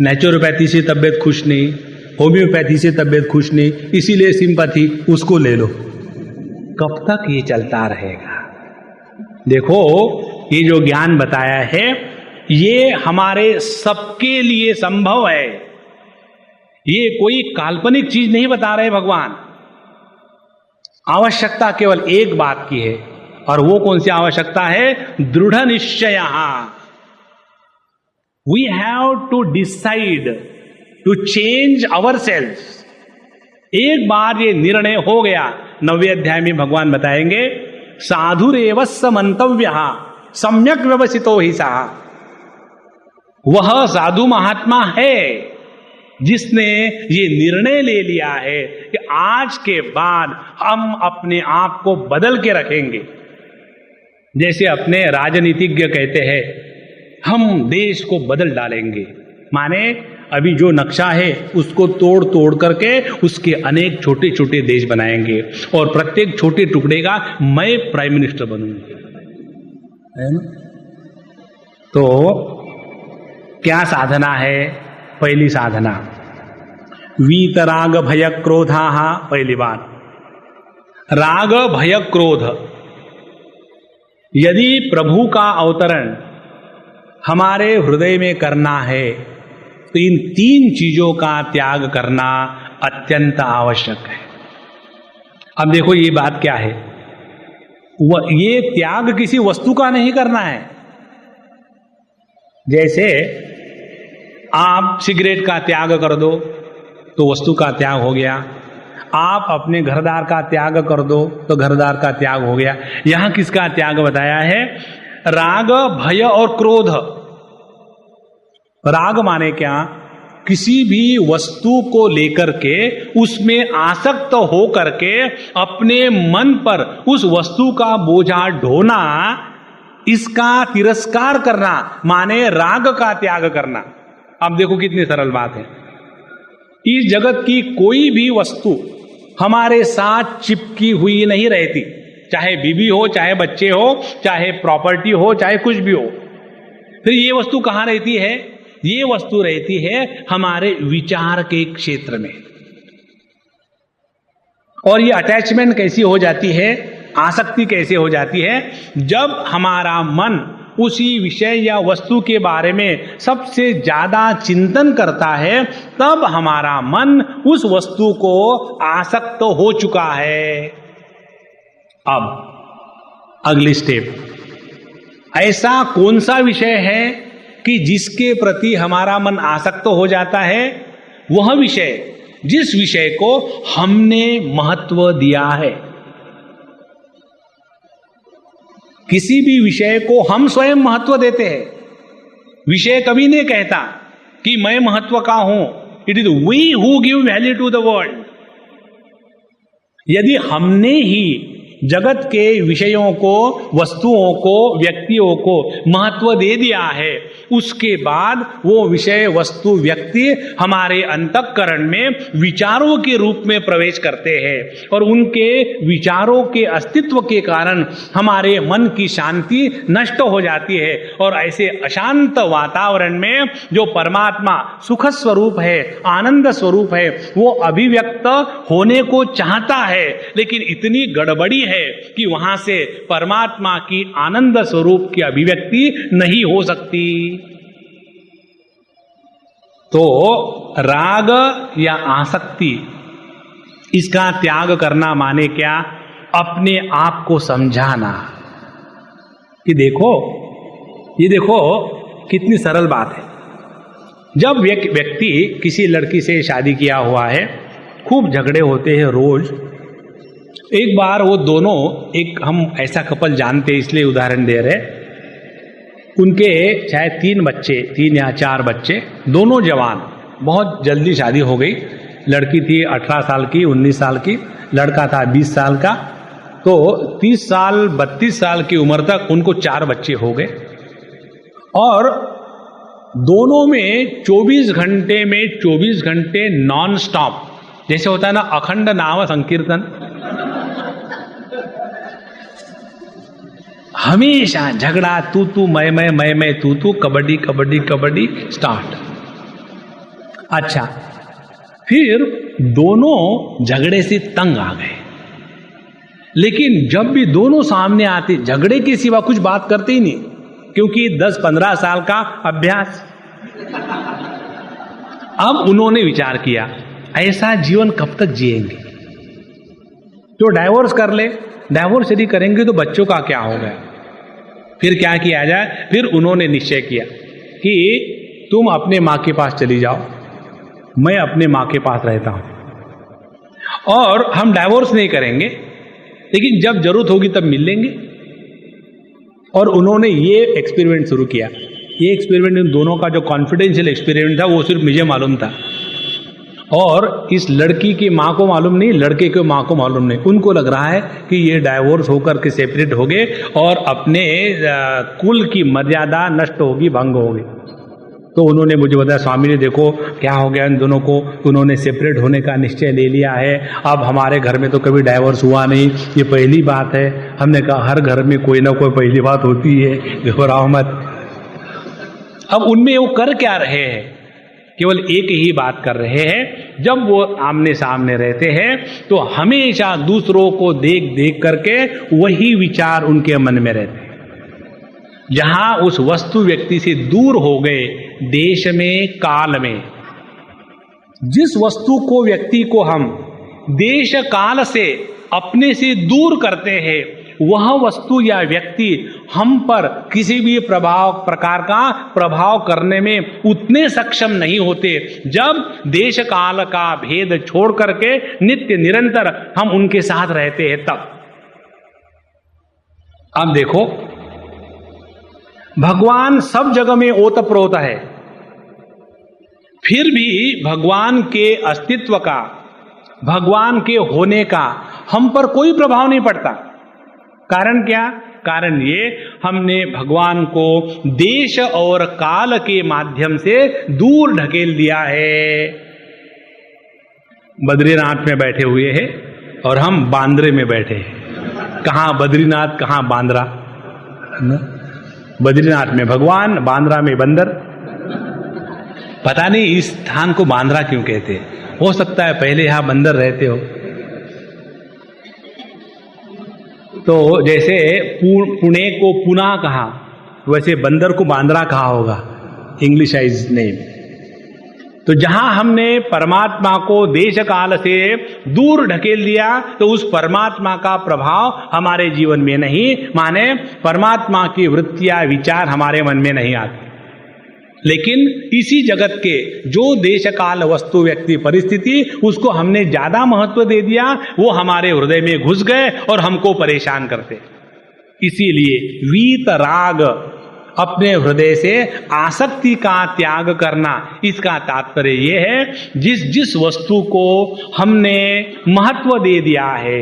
नेचुरोपैथी से तबीयत खुश नहीं, होम्योपैथी से तबीयत खुश नहीं, इसीलिए सिंपैथी उसको ले लो। कब तक ये चलता रहेगा? देखो, ये जो ज्ञान बताया है ये हमारे सबके लिए संभव है। ये कोई काल्पनिक चीज नहीं बता रहे भगवान। आवश्यकता केवल एक बात की है, और वो कौन सी आवश्यकता है? दृढ़ निश्चय। We have to decide to change our self. एक बार ये निर्णय हो गया, 9वें अध्याय में भगवान बताएंगे, साधुरेवस्य मंतव्यः सम्यक व्यवसितो हि सः। वह साधु महात्मा है जिसने ये निर्णय ले लिया है कि आज के बाद हम अपने आप को बदल के रखेंगे। जैसे अपने राजनीतिज्ञ कहते हैं, हम देश को बदल डालेंगे, माने अभी जो नक्शा है उसको तोड़ तोड़ करके उसके अनेक छोटे छोटे देश बनाएंगे, और प्रत्येक छोटे टुकड़े का मैं प्राइम मिनिस्टर बनूंगा, है ना? तो क्या साधना है? पहली साधना वीतराग भय क्रोधा। पहली बात, राग भय क्रोध। यदि प्रभु का अवतरण हमारे हृदय में करना है तो इन 3 चीजों का त्याग करना अत्यंत आवश्यक है। अब देखो ये बात क्या है, ये त्याग किसी वस्तु का नहीं करना है। जैसे आप सिगरेट का त्याग कर दो तो वस्तु का त्याग हो गया, आप अपने घरदार का त्याग कर दो तो घरदार का त्याग हो गया। यहां किसका त्याग बताया है? राग भय और क्रोध। राग माने क्या? किसी भी वस्तु को लेकर के उसमें आसक्त हो करके अपने मन पर उस वस्तु का बोझा ढोना, इसका तिरस्कार करना माने राग का त्याग करना। अब देखो कितनी सरल बात है। इस जगत की कोई भी वस्तु हमारे साथ चिपकी हुई नहीं रहती, चाहे बीवी हो, चाहे बच्चे हो, चाहे प्रॉपर्टी हो, चाहे कुछ भी हो। फिर ये वस्तु कहां रहती है? ये वस्तु रहती है हमारे विचार के क्षेत्र में। और ये अटैचमेंट कैसी हो जाती है, आसक्ति कैसे हो जाती है? जब हमारा मन उसी विषय या वस्तु के बारे में सबसे ज्यादा चिंतन करता है, तब हमारा मन उस वस्तु को आसक्त हो चुका है। अब अगली स्टेप, ऐसा कौन सा विषय है कि जिसके प्रति हमारा मन आसक्त हो जाता है? वह विषय जिस विषय को हमने महत्व दिया है। किसी भी विषय को हम स्वयं महत्व देते हैं। विषय कभी नहीं कहता कि मैं महत्व का हूं। It is we who give value to the world. यदि हमने ही जगत के विषयों को, वस्तुओं को, व्यक्तियों को महत्व दे दिया है, उसके बाद वो विषय, वस्तु, व्यक्ति हमारे अंतःकरण में विचारों के रूप में प्रवेश करते हैं, और उनके विचारों के अस्तित्व के कारण हमारे मन की शांति नष्ट हो जाती है। और ऐसे अशांत वातावरण में जो परमात्मा सुख स्वरूप है, आनंद स्वरूप है, वो अभिव्यक्त होने को चाहता है, लेकिन इतनी गड़बड़ी है कि वहां से परमात्मा की आनंद स्वरूप की अभिव्यक्ति नहीं हो सकती। तो राग या आसक्ति, इसका त्याग करना माने क्या? अपने आप को समझाना कि देखो, ये देखो कितनी सरल बात है। जब व्यक्ति किसी लड़की से शादी किया हुआ है, खूब झगड़े होते हैं रोज। एक बार वो दोनों, एक हम ऐसा कपल जानते हैं इसलिए उदाहरण दे रहे, उनके शायद 3 या 4 बच्चे, दोनों जवान, बहुत जल्दी शादी हो गई। लड़की थी 18 साल की, 19 साल की, लड़का था 20 साल का। तो 30 साल 32 साल की उम्र तक उनको 4 बच्चे हो गए और दोनों में 24 घंटे में 24 घंटे नॉन स्टॉप, जैसे होता है ना अखंड नाम संकीर्तन, हमेशा झगड़ा, तू मैं तू, कबड्डी कबड्डी कबड्डी स्टार्ट। अच्छा, फिर दोनों झगड़े से तंग आ गए, लेकिन जब भी दोनों सामने आते झगड़े के सिवा कुछ बात करते ही नहीं, क्योंकि 10-15 साल का अभ्यास। अब उन्होंने विचार किया ऐसा जीवन कब तक जिएंगे, तो डाइवोर्स कर ले। डाइवोर्स यदि करेंगे तो बच्चों का क्या होगा। फिर क्या किया जाए, फिर उन्होंने निश्चय किया कि तुम अपने माँ के पास चली जाओ, मैं अपने माँ के पास रहता हूं और हम डाइवोर्स नहीं करेंगे, लेकिन जब जरूरत होगी तब मिल लेंगे। और उन्होंने ये एक्सपेरिमेंट शुरू किया। ये एक्सपेरिमेंट इन दोनों का जो कॉन्फिडेंशियल एक्सपेरिमेंट था वो सिर्फ मुझे मालूम था और इस लड़की की माँ को मालूम नहीं, लड़के की माँ को मालूम नहीं। उनको लग रहा है कि ये डाइवोर्स होकर के सेपरेट हो गए और अपने कुल की मर्यादा नष्ट होगी, भंग होगी। तो उन्होंने मुझे बताया, स्वामी ने देखो क्या हो गया इन दोनों को, उन्होंने सेपरेट होने का निश्चय ले लिया है। अब हमारे घर में तो कभी डाइवोर्स हुआ नहीं, ये पहली बात है। हमने कहा हर घर में कोई ना कोई पहली बात होती है, घबराओ मत। अब उनमें वो कर क्या रहे हैं, केवल एक ही बात कर रहे हैं। जब वो आमने सामने रहते हैं तो हमेशा दूसरों को देख देख करके वही विचार उनके मन में रहते हैं। जहां उस वस्तु व्यक्ति से दूर हो गए, देश में काल में, जिस वस्तु को व्यक्ति को हम देश काल से अपने से दूर करते हैं, वह वस्तु या व्यक्ति हम पर किसी भी प्रकार का प्रभाव करने में उतने सक्षम नहीं होते जब देश काल का भेद छोड़ करके नित्य निरंतर हम उनके साथ रहते हैं तब। अब देखो, भगवान सब जगह में ओतप्रोत है, फिर भी भगवान के अस्तित्व का, भगवान के होने का हम पर कोई प्रभाव नहीं पड़ता। कारण क्या? कारण ये, हमने भगवान को देश और काल के माध्यम से दूर ढकेल दिया है। बद्रीनाथ में बैठे हुए हैं और हम बांद्रे में बैठे हैं। कहां बद्रीनाथ, कहां बांद्रा। बद्रीनाथ में भगवान, बांद्रा में बंदर। पता नहीं इस स्थान को बांद्रा क्यों कहते हैं, हो सकता है पहले यहां बंदर रहते हो। तो जैसे पुणे को पुना कहा, वैसे बंदर को बांद्रा कहा होगा, इंग्लिशाइज नेम। तो जहां हमने परमात्मा को देश काल से दूर ढकेल दिया तो उस परमात्मा का प्रभाव हमारे जीवन में नहीं, माने परमात्मा की वृत्तियां, विचार हमारे मन में नहीं आती। लेकिन इसी जगत के जो देश काल वस्तु व्यक्ति परिस्थिति, उसको हमने ज्यादा महत्व दे दिया, वो हमारे हृदय में घुस गए और हमको परेशान करते। इसीलिए वीत राग, अपने हृदय से आसक्ति का त्याग करना, इसका तात्पर्य यह है जिस वस्तु को हमने महत्व दे दिया है,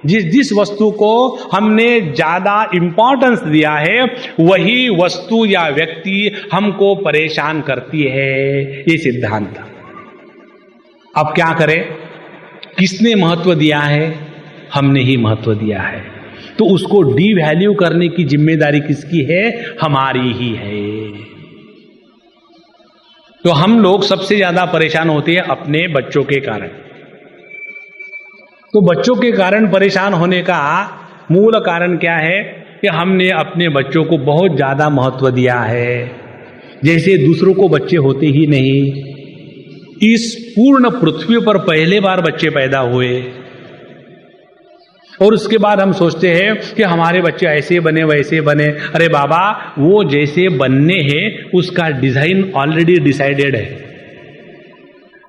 जिस वस्तु को हमने ज्यादा इंपॉर्टेंस दिया है, वही वस्तु या व्यक्ति हमको परेशान करती है। ये सिद्धांत। अब क्या करें? किसने महत्व दिया है? हमने ही महत्व दिया है। तो उसको डीवैल्यू करने की जिम्मेदारी किसकी है? हमारी ही है। तो हम लोग सबसे ज्यादा परेशान होते हैं अपने बच्चों के कारण। तो बच्चों के कारण परेशान होने का मूल कारण क्या है कि हमने अपने बच्चों को बहुत ज्यादा महत्व दिया है, जैसे दूसरों को बच्चे होते ही नहीं। इस पूर्ण पृथ्वी पर पहले बार बच्चे पैदा हुए और उसके बाद हम सोचते हैं कि हमारे बच्चे ऐसे बने वैसे बने। अरे बाबा, वो जैसे बनने हैं उसका डिजाइन ऑलरेडी डिसाइडेड है।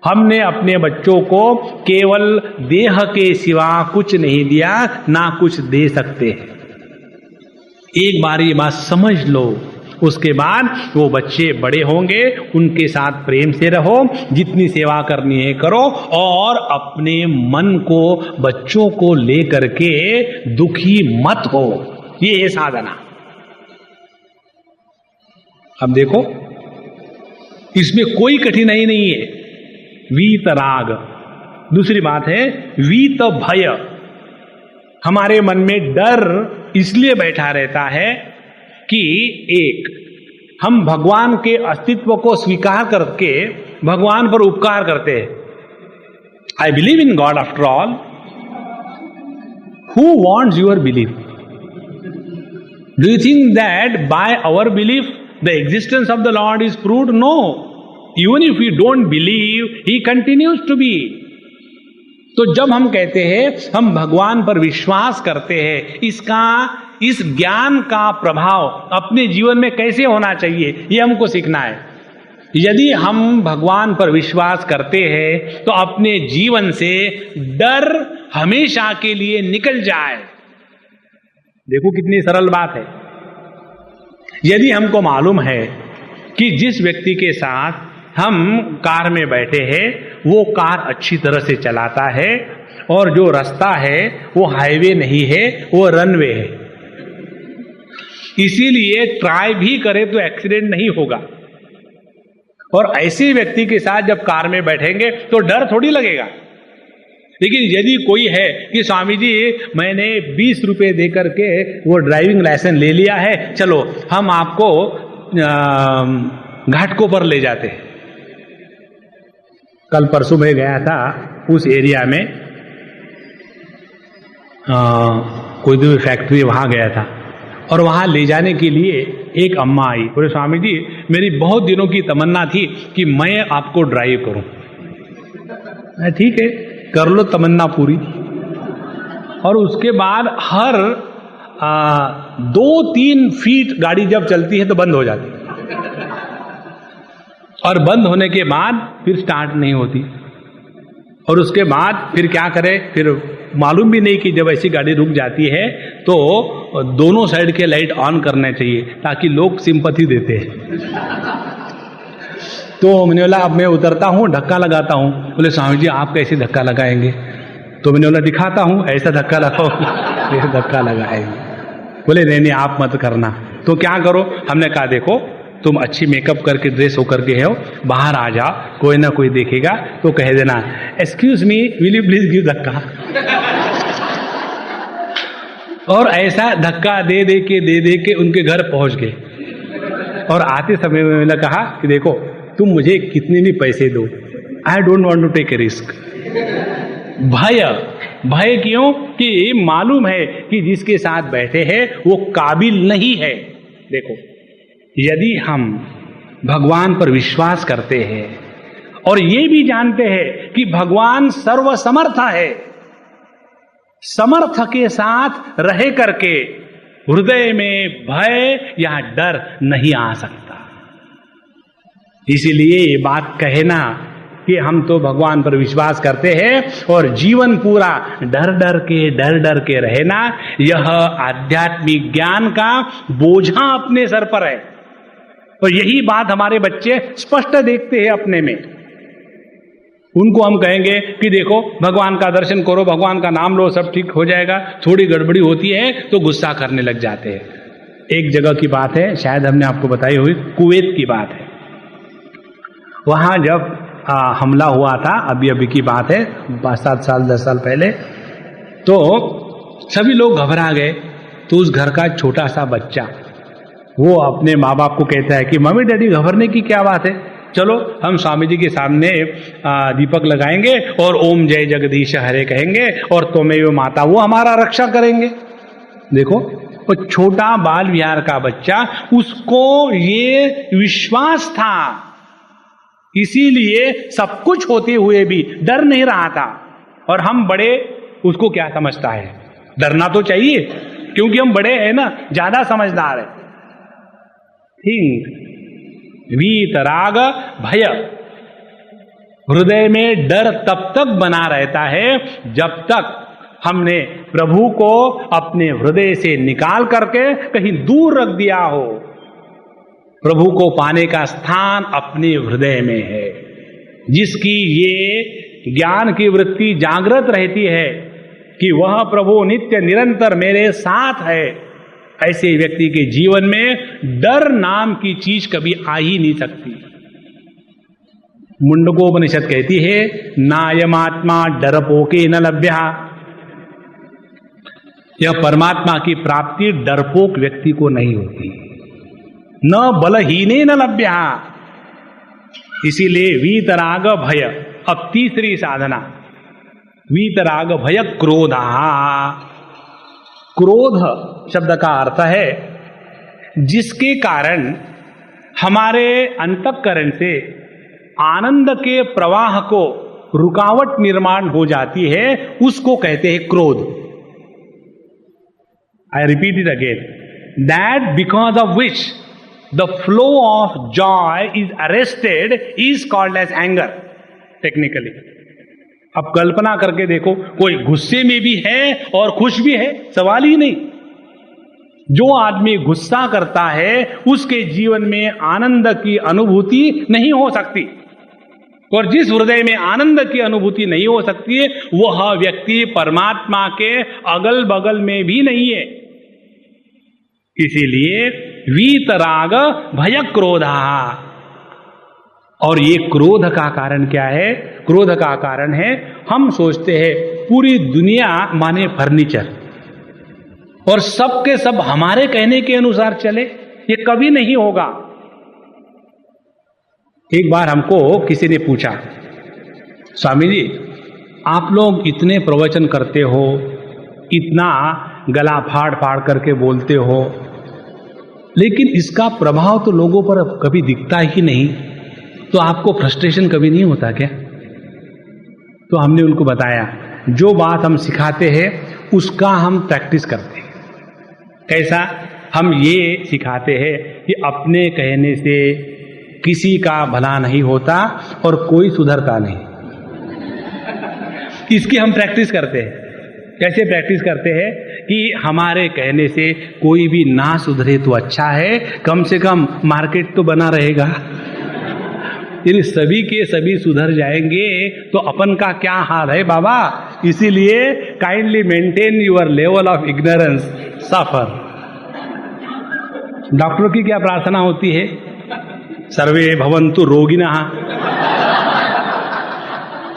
हमने अपने बच्चों को केवल देह के सिवा कुछ नहीं दिया, ना कुछ दे सकते हैं। एक बार ये बात समझ लो, उसके बाद वो बच्चे बड़े होंगे, उनके साथ प्रेम से रहो, जितनी सेवा करनी है करो, और अपने मन को बच्चों को लेकर के दुखी मत हो। ये है साधना। अब देखो, इसमें कोई कठिनाई नहीं है। वीत राग। दूसरी बात है वीत भय। हमारे मन में डर इसलिए बैठा रहता है कि एक, हम भगवान के अस्तित्व को स्वीकार करके भगवान पर उपकार करते हैं। I believe in God after all. Who wants your belief? Do you think that by our belief the existence of the lord is proved? No. Even if you don't believe, he continues to be. तो जब हम कहते हैं हम भगवान पर विश्वास करते हैं, इस ज्ञान का प्रभाव अपने जीवन में कैसे होना चाहिए, ये हमको सीखना है। यदि हम भगवान पर विश्वास करते हैं तो अपने जीवन से डर हमेशा के लिए निकल जाए। देखो कितनी सरल बात है। यदि हमको मालूम है कि जिस व्यक्ति के साथ हम कार में बैठे हैं वो कार अच्छी तरह से चलाता है, और जो रास्ता है वो हाईवे नहीं है, वो रनवे है, इसीलिए ट्राई भी करे तो एक्सीडेंट नहीं होगा। और ऐसे व्यक्ति के साथ जब कार में बैठेंगे तो डर थोड़ी लगेगा। लेकिन यदि कोई है कि स्वामी जी मैंने 20 रुपए दे करके वो ड्राइविंग लाइसेंस ले लिया है, चलो हम आपको घाटकों पर ले जाते हैं। कल परसों में गया था उस एरिया में, कोई भी फैक्ट्री, वहां गया था, और वहां ले जाने के लिए एक अम्मा आई। बोले स्वामी जी मेरी बहुत दिनों की तमन्ना थी कि मैं आपको ड्राइव करूं। ठीक है, कर लो तमन्ना पूरी। और उसके बाद हर 2-3 फीट गाड़ी जब चलती है तो बंद हो जाती है, और बंद होने के बाद फिर स्टार्ट नहीं होती। और उसके बाद फिर क्या करे, फिर मालूम भी नहीं कि जब ऐसी गाड़ी रुक जाती है तो दोनों साइड के लाइट ऑन करने चाहिए ताकि लोग सिंपैथी देते हैं। तो मैंने बोला अब मैं उतरता हूँ, धक्का लगाता हूँ। बोले स्वामी जी आप कैसे धक्का लगाएंगे? तो मैंने बोला दिखाता हूँ, ऐसा धक्का लगाओ, ऐसा धक्का लगाएंगे। बोले नहीं आप मत करना। तो क्या करो? हमने कहा देखो तुम अच्छी मेकअप करके ड्रेस होकर के हो, बाहर आ जाओ, कोई ना कोई देखेगा तो कह देना excuse me will you please give धक्का। और ऐसा धक्का दे दे के उनके घर पहुंच गए। और आते समय में मैंने कहा कि देखो तुम मुझे कितने भी पैसे दो, I don't want to take a risk. भय क्यों? कि मालूम है कि जिसके साथ बैठे हैं वो काबिल नहीं है। देखो यदि हम भगवान पर विश्वास करते हैं और ये भी जानते हैं कि भगवान सर्वसमर्थ है, समर्थ के साथ रह करके हृदय में भय या डर नहीं आ सकता। इसीलिए ये बात कहना कि हम तो भगवान पर विश्वास करते हैं और जीवन पूरा डर डर के रहना, यह आध्यात्मिक ज्ञान का बोझा अपने सर पर है। और यही बात हमारे बच्चे स्पष्ट देखते हैं अपने में। उनको हम कहेंगे कि देखो भगवान का दर्शन करो, भगवान का नाम लो, सब ठीक हो जाएगा। थोड़ी गड़बड़ी होती है तो गुस्सा करने लग जाते हैं। एक जगह की बात है, शायद हमने आपको बताई हुई, कुवैत की बात है। वहां जब हमला हुआ था, अभी की बात है, 5-7 साल 10 साल पहले, तो सभी लोग घबरा गए। तो उस घर का छोटा सा बच्चा वो अपने माँ बाप को कहता है कि मम्मी डैडी घबरने की क्या बात है, चलो हम स्वामी जी के सामने दीपक लगाएंगे और ओम जय जगदीश हरे कहेंगे और त्वमेव माता, वो हमारा रक्षा करेंगे। देखो वो छोटा बाल विहार का बच्चा, उसको ये विश्वास था, इसीलिए सब कुछ होते हुए भी डर नहीं रहा था। और हम बड़े, उसको क्या समझता है डरना तो चाहिए, क्योंकि हम बड़े हैं ना, ज्यादा समझदार है। थिंक, वीतराग भय। हृदय में डर तब तक बना रहता है जब तक हमने प्रभु को अपने हृदय से निकाल करके कहीं दूर रख दिया हो। प्रभु को पाने का स्थान अपने हृदय में है। जिसकी ये ज्ञान की वृत्ति जागृत रहती है कि वह प्रभु नित्य निरंतर मेरे साथ है, ऐसे व्यक्ति के जीवन में डर नाम की चीज कभी आ ही नहीं सकती। मुंडकोपनिषद कहती है, नायमात्मा डरपोके न लभ्या। यह परमात्मा की प्राप्ति डरपोक व्यक्ति को नहीं होती, न बलहीने न लभ्या। इसीलिए वीतराग भय। अब तीसरी साधना, वीतराग भय क्रोधा। क्रोध शब्द का अर्थ है जिसके कारण हमारे अंतःकरण से आनंद के प्रवाह को रुकावट निर्माण हो जाती है, उसको कहते हैं क्रोध। I repeat it again, that because of which the flow of joy is arrested is called as anger technically. अब कल्पना करके देखो, कोई गुस्से में भी है और खुश भी है, सवाल ही नहीं। जो आदमी गुस्सा करता है उसके जीवन में आनंद की अनुभूति नहीं हो सकती, और जिस हृदय में आनंद की अनुभूति नहीं हो सकती है वह व्यक्ति परमात्मा के अगल बगल में भी नहीं है। इसीलिए वीतराग भय क्रोधा। और ये क्रोध का कारण क्या है? क्रोध का कारण है, हम सोचते हैं पूरी दुनिया माने फर्नीचर और सब के सब हमारे कहने के अनुसार चले, ये कभी नहीं होगा। एक बार हमको किसी ने पूछा, स्वामी जी आप लोग इतने प्रवचन करते हो, इतना गला फाड़ फाड़ करके बोलते हो, लेकिन इसका प्रभाव तो लोगों पर कभी दिखता ही नहीं, तो आपको फ्रस्ट्रेशन कभी नहीं होता क्या? तो हमने उनको बताया, जो बात हम सिखाते हैं उसका हम प्रैक्टिस करते हैं। कैसा? हम ये सिखाते हैं कि अपने कहने से किसी का भला नहीं होता और कोई सुधरता नहीं। इसकी हम प्रैक्टिस करते हैं। कैसे प्रैक्टिस करते हैं? कि हमारे कहने से कोई भी ना सुधरे तो अच्छा है, कम से कम मार्केट तो बना रहेगा। यदि सभी के सभी सुधर जाएंगे तो अपन का क्या हाल है बाबा? इसीलिए kindly maintain your level of ignorance, suffer. Doctor की क्या प्रार्थना होती है? सर्वे भवन्तु रोगिनः।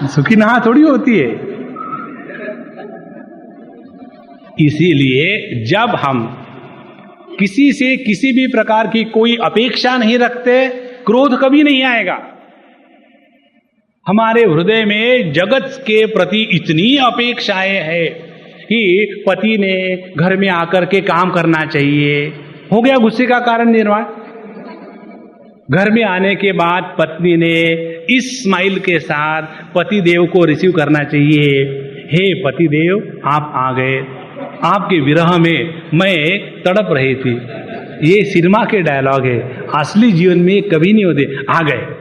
सुखिनः थोड़ी होती है। इसीलिए जब हम किसी से किसी भी प्रकार की कोई अपेक्षा नहीं रखते, क्रोध कभी नहीं आएगा। हमारे हृदय में जगत के प्रति इतनी अपेक्षाएं हैं कि पति ने घर में आकर के काम करना चाहिए, हो गया गुस्से का कारण निर्माण। घर में आने के बाद पत्नी ने इस स्माइल के साथ पति देव को रिसीव करना चाहिए, हे पति देव आप आ गए, आपके विरह में मैं तड़प रही थी। ये सिनेमा के डायलॉग है, असली जीवन में कभी नहीं होते। आ गए।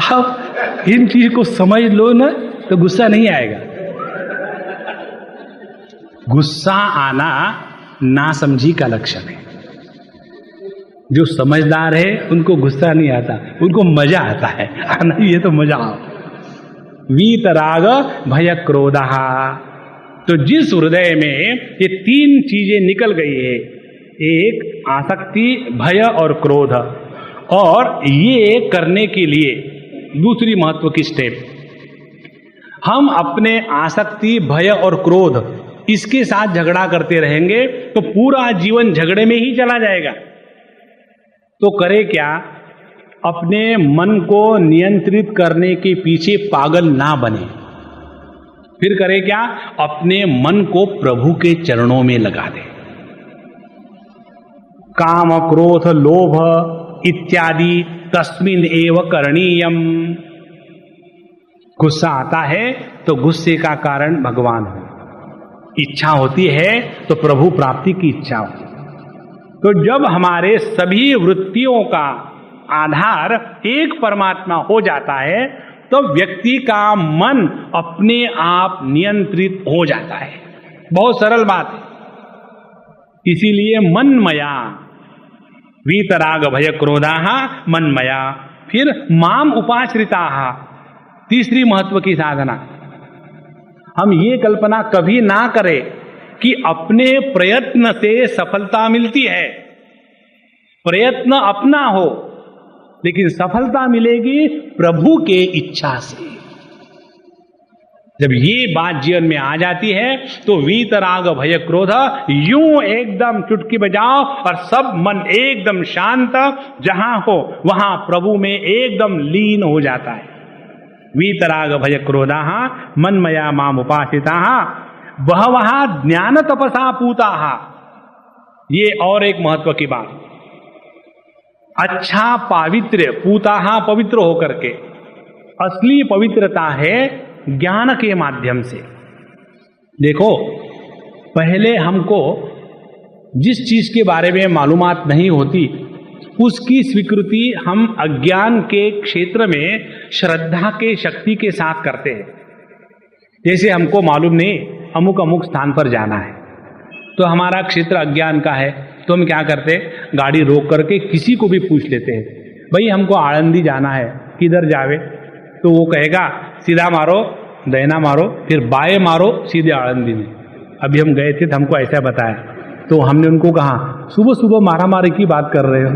आप इन चीज को समझ लो ना तो गुस्सा नहीं आएगा। गुस्सा आना नासमझी का लक्षण है। जो समझदार है उनको गुस्सा नहीं आता, उनको मजा आता है। आना ये तो मजा आओ। वीतराग भय क्रोधः। तो जिस हृदय में ये तीन चीजें निकल गई है, एक आसक्ति, भय और क्रोध, और ये करने के लिए दूसरी महत्व की स्टेप, हम अपने आसक्ति, भय और क्रोध इसके साथ झगड़ा करते रहेंगे तो पूरा जीवन झगड़े में ही चला जाएगा। तो करे क्या? अपने मन को नियंत्रित करने के पीछे पागल ना बने। फिर करे क्या? अपने मन को प्रभु के चरणों में लगा दे। काम, क्रोध, लोभ इत्यादि तस्मिन् एव करणीयम। गुस्सा आता है तो गुस्से का कारण भगवान हो, इच्छा होती है तो प्रभु प्राप्ति की इच्छा हो। तो जब हमारे सभी वृत्तियों का आधार एक परमात्मा हो जाता है तो व्यक्ति का मन अपने आप नियंत्रित हो जाता है। बहुत सरल बात है। इसीलिए मनमया, वीतराग भय क्रोधाहा मनमया। फिर माम उपाश्रिताहा, तीसरी महत्व की साधना। हम ये कल्पना कभी ना करें कि अपने प्रयत्न से सफलता मिलती है। प्रयत्न अपना हो, लेकिन सफलता मिलेगी प्रभु के इच्छा से। जब ये बात जीवन में आ जाती है तो वीतराग भय क्रोध यूं एकदम चुटकी बजाओ और सब मन एकदम शांत, जहां हो वहां प्रभु में एकदम लीन हो जाता है। वीतराग भय क्रोधाः मनमया माम उपासिताः बहवः ज्ञान तपसा पूताः। ये और एक महत्व की बात, अच्छा पावित्र, पूताः पवित्र होकर के, असली पवित्रता है ज्ञान के माध्यम से। देखो, पहले हमको जिस चीज के बारे में मालूमात नहीं होती उसकी स्वीकृति हम अज्ञान के क्षेत्र में श्रद्धा के शक्ति के साथ करते हैं। जैसे हमको मालूम नहीं अमुक अमुक स्थान पर जाना है, तो हमारा क्षेत्र अज्ञान का है, तो हम क्या करते हैं, गाड़ी रोक करके किसी को भी पूछ लेते हैं, भाई हमको आळंदी जाना है, किधर जावे? तो वो कहेगा सीधा मारो, दाहिना मारो, फिर बाएं मारो, सीधे आळंदी में। अभी हम गए थे तो हमको ऐसा बताया, तो हमने उनको कहा सुबह सुबह मारामारी की बात कर रहे हो।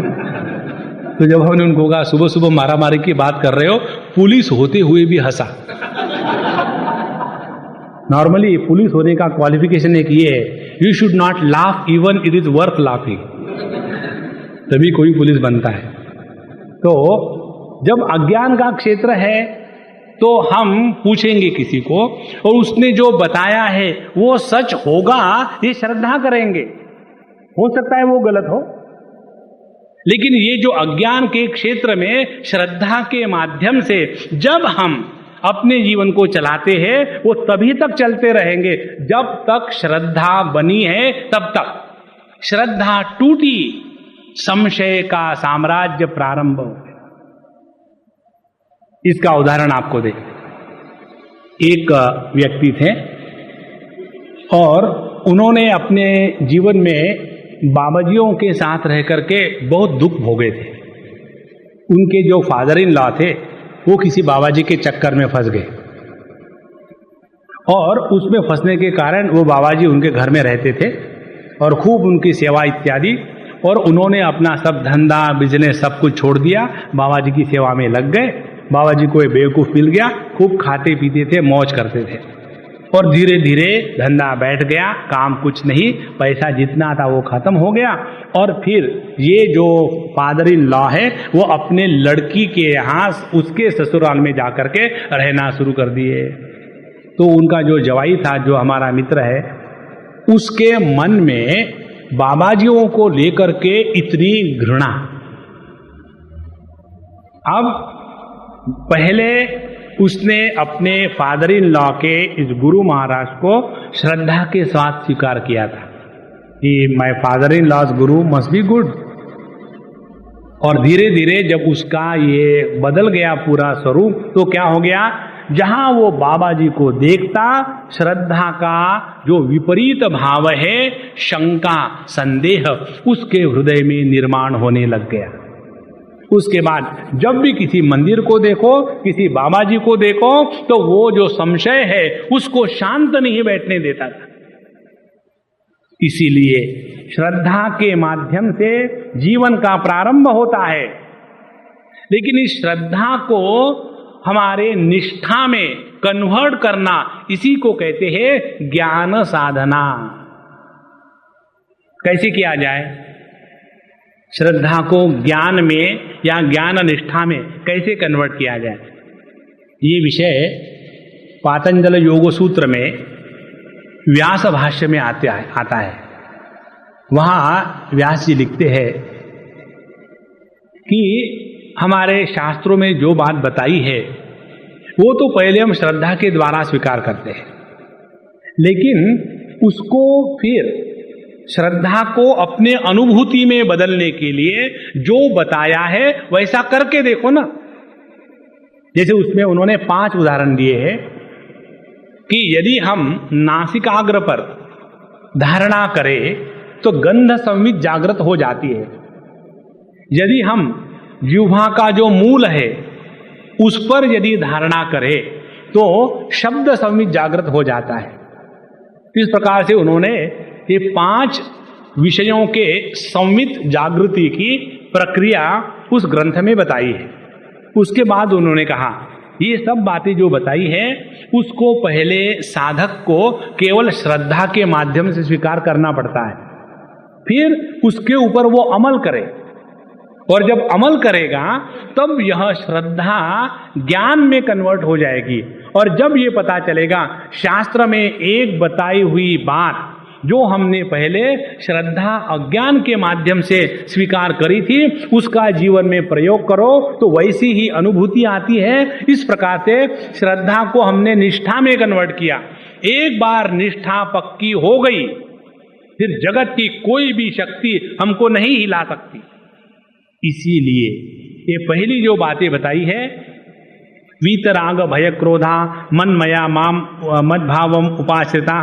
तो जब हमने उनको कहा सुबह सुबह मारामारी की बात कर रहे हो, पुलिस होते हुए भी हंसा। नॉर्मली पुलिस होने का क्वालिफिकेशन एक ये है, you should not laugh even it is worth laughing, तभी कोई पुलिस बनता है। तो जब अज्ञान का क्षेत्र है तो हम पूछेंगे किसी को और उसने जो बताया है वो सच होगा, ये श्रद्धा करेंगे। हो सकता है वो गलत हो, लेकिन ये जो अज्ञान के क्षेत्र में श्रद्धा के माध्यम से जब हम अपने जीवन को चलाते हैं, वो तभी तक चलते रहेंगे जब तक श्रद्धा बनी है। तब तक श्रद्धा टूटी, संशय का साम्राज्य प्रारंभ हो गया। इसका उदाहरण आपको दे। एक व्यक्ति थे और उन्होंने अपने जीवन में बाबाजियों के साथ रह करके बहुत दुख भोगे थे। उनके जो फादर इन लॉ थे वो किसी बाबाजी के चक्कर में फंस गए और उसमें फंसने के कारण वो बाबाजी उनके घर में रहते थे और खूब उनकी सेवा इत्यादि, और उन्होंने अपना सब धंधा बिजनेस सब कुछ छोड़ दिया, बाबाजी की सेवा में लग गए। बाबाजी को बेवकूफ मिल गया, खूब खाते पीते थे, मौज करते थे, और धीरे धीरे धंधा बैठ गया, काम कुछ नहीं, पैसा जितना था वो खत्म हो गया। और फिर ये जो फादर इन लॉ है वो अपने लड़की के यहाँ उसके ससुराल में जाकर के रहना शुरू कर दिए। तो उनका जो जवाई था, जो हमारा मित्र है, उसके मन में बाबाजियों को लेकर के इतनी घृणा। अब पहले उसने अपने फादर इन लॉ के इस गुरु महाराज को श्रद्धा के साथ स्वीकार किया था कि my father in laws Guru must be good. और धीरे धीरे जब उसका ये बदल गया पूरा स्वरूप, तो क्या हो गया, जहां वो बाबा जी को देखता, श्रद्धा का जो विपरीत भाव है, शंका संदेह, उसके हृदय में निर्माण होने लग गया। उसके बाद जब भी किसी मंदिर को देखो, किसी बाबा जी को देखो, तो वो जो संशय है उसको शांत नहीं बैठने देता था। इसीलिए श्रद्धा के माध्यम से जीवन का प्रारंभ होता है, लेकिन इस श्रद्धा को हमारे निष्ठा में कन्वर्ट करना, इसी को कहते हैं ज्ञान साधना। कैसे किया जाए? श्रद्धा को ज्ञान में या ज्ञान निष्ठा में कैसे कन्वर्ट किया जाए, ये विषय पातंजल योग सूत्र में व्यास भाष्य में आता है। वहां व्यास जी लिखते हैं कि हमारे शास्त्रों में जो बात बताई है वो तो पहले हम श्रद्धा के द्वारा स्वीकार करते हैं, लेकिन उसको फिर श्रद्धा को अपने अनुभूति में बदलने के लिए जो बताया है वैसा करके देखो ना। जैसे उसमें उन्होंने 5 उदाहरण दिए हैं कि यदि हम नासिकाग्र पर धारणा करें तो गंध संवित जागृत हो जाती है। यदि हम जिह्वा का जो मूल है उस पर यदि धारणा करें तो शब्द संवित जागृत हो जाता है। इस प्रकार से उन्होंने ये 5 विषयों के संवित जागृति की प्रक्रिया उस ग्रंथ में बताई है। उसके बाद उन्होंने कहा ये सब बातें जो बताई है उसको पहले साधक को केवल श्रद्धा के माध्यम से स्वीकार करना पड़ता है, फिर उसके ऊपर वो अमल करे, और जब अमल करेगा तब यह श्रद्धा ज्ञान में कन्वर्ट हो जाएगी। और जब ये पता चलेगा शास्त्र में एक बताई हुई बात जो हमने पहले श्रद्धा अज्ञान के माध्यम से स्वीकार करी थी उसका जीवन में प्रयोग करो तो वैसी ही अनुभूति आती है। इस प्रकार से श्रद्धा को हमने निष्ठा में कन्वर्ट किया। एक बार निष्ठा पक्की हो गई फिर जगत की कोई भी शक्ति हमको नहीं हिला सकती। इसीलिए ये पहली जो बातें बताई है, वीतराग भय क्रोधा मनमया माम मद्भावम उपाश्रिता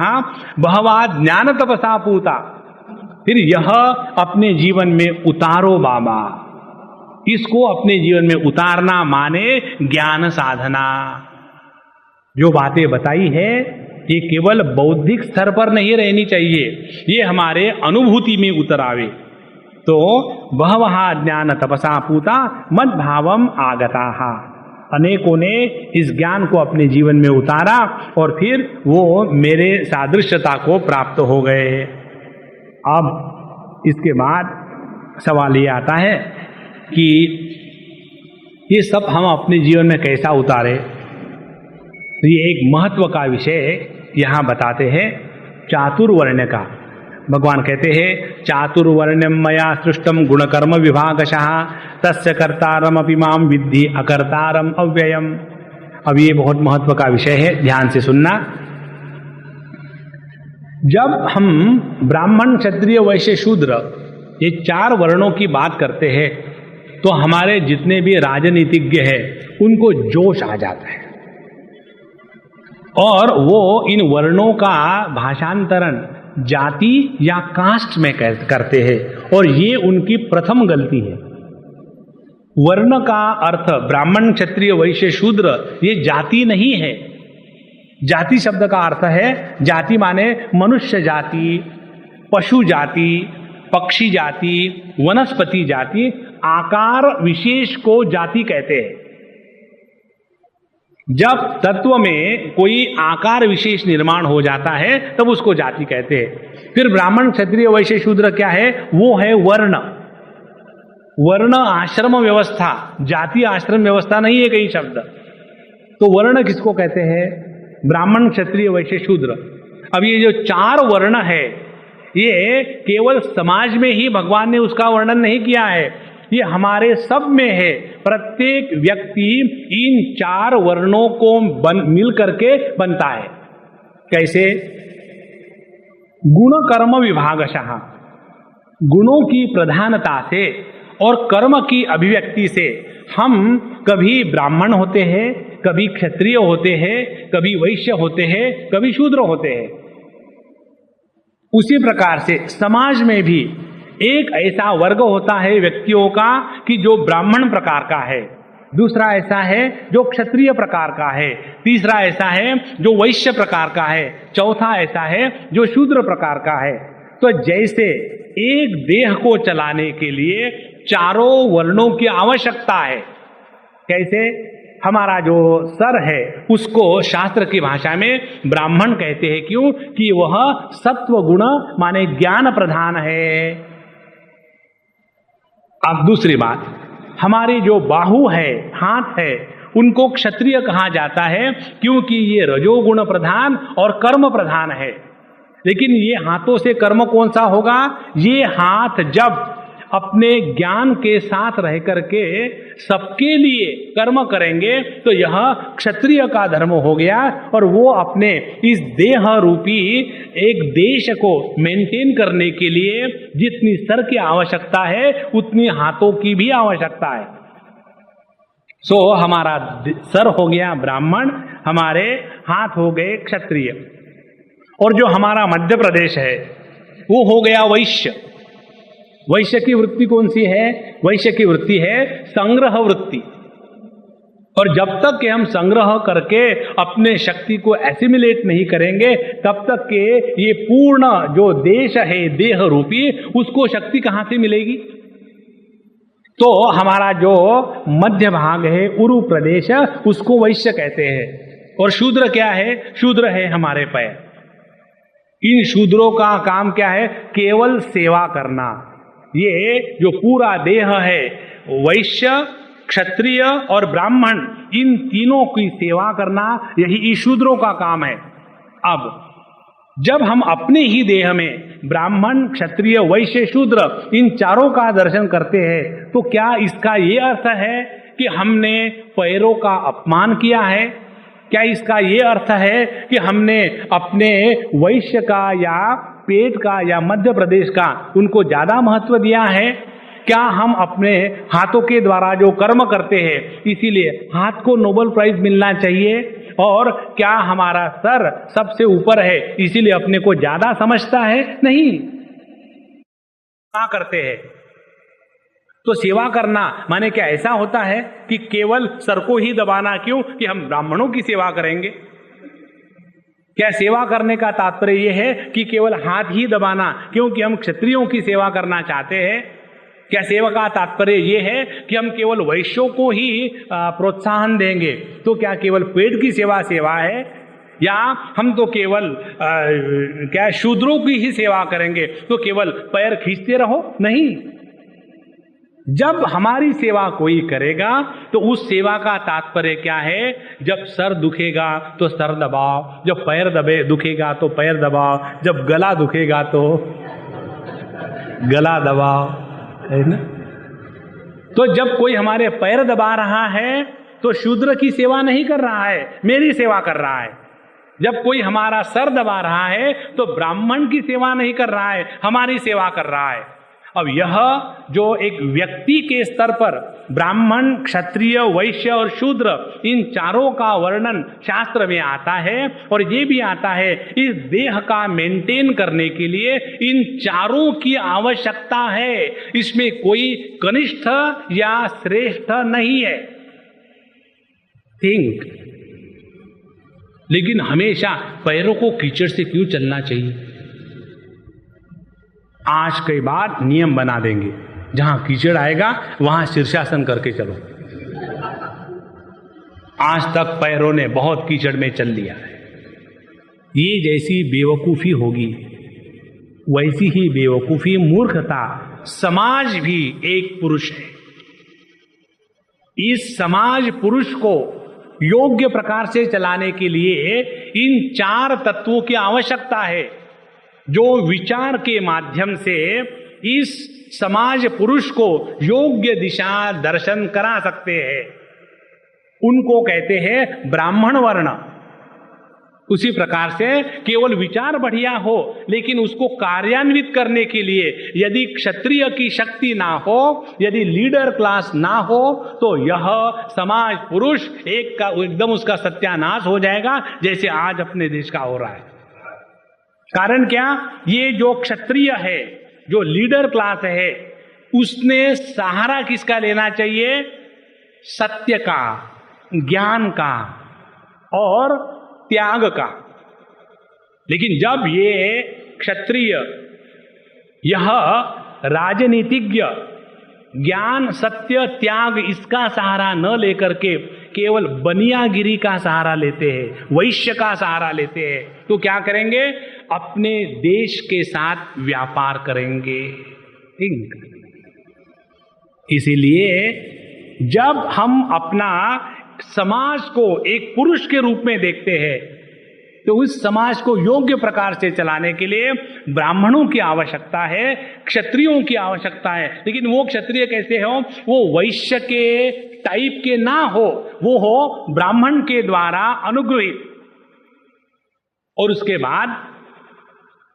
बहवा ज्ञान तपसा पूता। फिर यह अपने जीवन में उतारो बाबा, इसको अपने जीवन में उतारना माने ज्ञान साधना। जो बातें बताई है ये केवल बौद्धिक स्तर पर नहीं रहनी चाहिए, ये हमारे अनुभूति में उतर आवे। तो बहवहा ज्ञान तपसा पूता मद्भावम आगता, अनेकों ने इस ज्ञान को अपने जीवन में उतारा और फिर वो मेरे सादृश्यता को प्राप्त हो गए। अब इसके बाद सवाल ये आता है कि ये सब हम अपने जीवन में कैसा उतारे। तो ये एक महत्व का विषय यहाँ बताते हैं, चातुर्वर्ण का। भगवान कहते हैं चातुर्वर्ण्यम मया सृष्टम गुणकर्म विभागशः तस्य कर्तारम अपि माम विद्धि अकर्तारम अव्ययम। अब ये बहुत महत्व का विषय है, ध्यान से सुनना। जब हम ब्राह्मण क्षत्रिय वैश्य शूद्र ये 4 वर्णों की बात करते हैं तो हमारे जितने भी राजनीतिज्ञ हैं उनको जोश आ जाता है और वो इन वर्णों का भाषांतरण जाति या कास्ट में करते हैं और ये उनकी प्रथम गलती है। वर्ण का अर्थ ब्राह्मण क्षत्रिय वैश्य शूद्र ये जाति नहीं है। जाति शब्द का अर्थ है, जाति माने मनुष्य जाति, पशु जाति, पक्षी जाति, वनस्पति जाति, आकार विशेष को जाति कहते हैं। जब तत्व में कोई आकार विशेष निर्माण हो जाता है तब उसको जाति कहते हैं। फिर ब्राह्मण क्षत्रिय वैश्य शूद्र क्या है, वो है वर्ण। वर्ण आश्रम व्यवस्था, जाति आश्रम व्यवस्था नहीं है कई शब्द। तो वर्ण किसको कहते हैं, ब्राह्मण क्षत्रिय वैश्य शूद्र। अब ये जो 4 वर्ण है ये केवल समाज में ही भगवान ने उसका वर्णन नहीं किया है, ये हमारे सब में है। प्रत्येक व्यक्ति इन 4 वर्णों को मिल करके बनता है। कैसे, गुण कर्म विभागशः, गुणों की प्रधानता से और कर्म की अभिव्यक्ति से हम कभी ब्राह्मण होते हैं, कभी क्षत्रिय होते हैं, कभी वैश्य होते हैं, कभी शूद्र होते हैं। उसी प्रकार से समाज में भी एक ऐसा वर्ग होता है व्यक्तियों का कि जो ब्राह्मण प्रकार का है, दूसरा ऐसा है जो क्षत्रिय प्रकार का है, तीसरा ऐसा है जो वैश्य प्रकार का है, चौथा ऐसा है जो शूद्र प्रकार का है। तो जैसे एक देह को चलाने के लिए 4 वर्णों की आवश्यकता है, कैसे हमारा जो सर है उसको शास्त्र की भाषा में ब्राह्मण कहते हैं। क्यों कि वह सत्व गुण माने ज्ञान प्रधान है। अब दूसरी बात, हमारी जो बाहु है, हाथ है, उनको क्षत्रिय कहा जाता है क्योंकि ये रजोगुण प्रधान और कर्म प्रधान है। लेकिन ये हाथों से कर्म कौन सा होगा, ये हाथ जब अपने ज्ञान के साथ रह करके सबके लिए कर्म करेंगे तो यह क्षत्रिय का धर्म हो गया। और वो अपने इस देह रूपी एक देश को मेंटेन करने के लिए जितनी सर की आवश्यकता है उतनी हाथों की भी आवश्यकता है। सो हमारा सर हो गया ब्राह्मण, हमारे हाथ हो गए क्षत्रिय, और जो हमारा मध्य प्रदेश है वो हो गया वैश्य। वैश्य की वृत्ति कौन सी है? वैश्य की वृत्ति है संग्रह वृत्ति। और जब तक कि हम संग्रह करके अपने शक्ति को एसिमिलेट नहीं करेंगे तब तक के ये पूर्ण जो देश है देह रूपी, उसको शक्ति कहां से मिलेगी? तो हमारा जो मध्य भाग है उरु प्रदेश, उसको वैश्य कहते हैं। और शूद्र क्या है? शूद्र है हमारे पैर। इन शूद्रों का काम क्या है? केवल सेवा करना। ये जो पूरा देह है वैश्य, क्षत्रिय और ब्राह्मण, इन तीनों की सेवा करना यही शूद्रों का काम है। अब जब हम अपने ही देह में ब्राह्मण, क्षत्रिय, वैश्य, शूद्र इन चारों का दर्शन करते हैं तो क्या इसका ये अर्थ है कि हमने पैरों का अपमान किया है? क्या इसका ये अर्थ है कि हमने अपने वैश्य का या पेट का या मध्य प्रदेश का उनको ज्यादा महत्व दिया है? क्या हम अपने हाथों के द्वारा जो कर्म करते हैं इसीलिए हाथ को नोबेल प्राइज मिलना चाहिए? और क्या हमारा सर सबसे ऊपर है इसीलिए अपने को ज्यादा समझता है? नहीं। क्या करते हैं? तो सेवा करना माने क्या ऐसा होता है कि केवल सर को ही दबाना? क्यों कि हम ब्राह्मणों की सेवा करेंगे? क्या सेवा करने का तात्पर्य यह है कि केवल हाथ ही दबाना क्योंकि हम क्षत्रियों की सेवा करना चाहते हैं? क्या सेवा का तात्पर्य यह है कि हम केवल वैश्यों को ही प्रोत्साहन देंगे? तो क्या केवल पेट की सेवा सेवा है? या हम तो केवल क्या शूद्रों की ही सेवा करेंगे तो केवल पैर खींचते रहो? नहीं। जब हमारी सेवा कोई करेगा तो उस सेवा का तात्पर्य क्या है? जब सर दुखेगा तो सर दबाओ, जब पैर दुखेगा तो पैर दबाओ, जब गला दुखेगा तो गला दबाओ, है ना? तो जब कोई हमारे पैर दबा रहा है तो शूद्र की सेवा नहीं कर रहा है, मेरी सेवा कर रहा है। जब कोई हमारा सर दबा रहा है तो ब्राह्मण की सेवा नहीं कर रहा है, हमारी सेवा कर रहा है। अब यह जो एक व्यक्ति के स्तर पर ब्राह्मण, क्षत्रिय, वैश्य और शूद्र इन चारों का वर्णन शास्त्र में आता है और ये भी आता है इस देह का मेंटेन करने के लिए इन चारों की आवश्यकता है। इसमें कोई कनिष्ठ या श्रेष्ठ नहीं है। थिंक। लेकिन हमेशा पैरों को कीचड़ से क्यों चलना चाहिए? आज कई बार नियम बना देंगे, जहां कीचड़ आएगा वहां शीर्षासन करके चलो। आज तक पैरों ने बहुत कीचड़ में चल लिया है। ये जैसी बेवकूफी होगी वैसी ही बेवकूफी, मूर्खता समाज भी एक पुरुष है। इस समाज पुरुष को योग्य प्रकार से चलाने के लिए इन चार तत्वों की आवश्यकता है, जो विचार के माध्यम से इस समाज पुरुष को योग्य दिशा दर्शन करा सकते हैं। उनको कहते हैं ब्राह्मण वर्ण। उसी प्रकार से केवल विचार बढ़िया हो लेकिन उसको कार्यान्वित करने के लिए यदि क्षत्रिय की शक्ति ना हो, यदि लीडर क्लास ना हो तो यह समाज पुरुष एकदम उसका सत्यानाश हो जाएगा, जैसे आज अपने देश का हो रहा है। कारण क्या? ये जो क्षत्रिय है, जो लीडर क्लास है, उसने सहारा किसका लेना चाहिए? सत्य का, ज्ञान का और त्याग का। लेकिन जब ये क्षत्रिय यह राजनीतिज्ञ ज्ञान, सत्य, त्याग इसका सहारा न लेकर के केवल बनियागिरी का सहारा लेते हैं, वैश्य का सहारा लेते हैं, तो क्या करेंगे? अपने देश के साथ व्यापार करेंगे। इसीलिए जब हम अपना समाज को एक पुरुष के रूप में देखते हैं तो उस समाज को योग्य प्रकार से चलाने के लिए ब्राह्मणों की आवश्यकता है, क्षत्रियों की आवश्यकता है। लेकिन वो क्षत्रिय कैसे हो? वो वैश्य के टाइप के ना हो, वो हो ब्राह्मण के द्वारा अनुग्रहित। और उसके बाद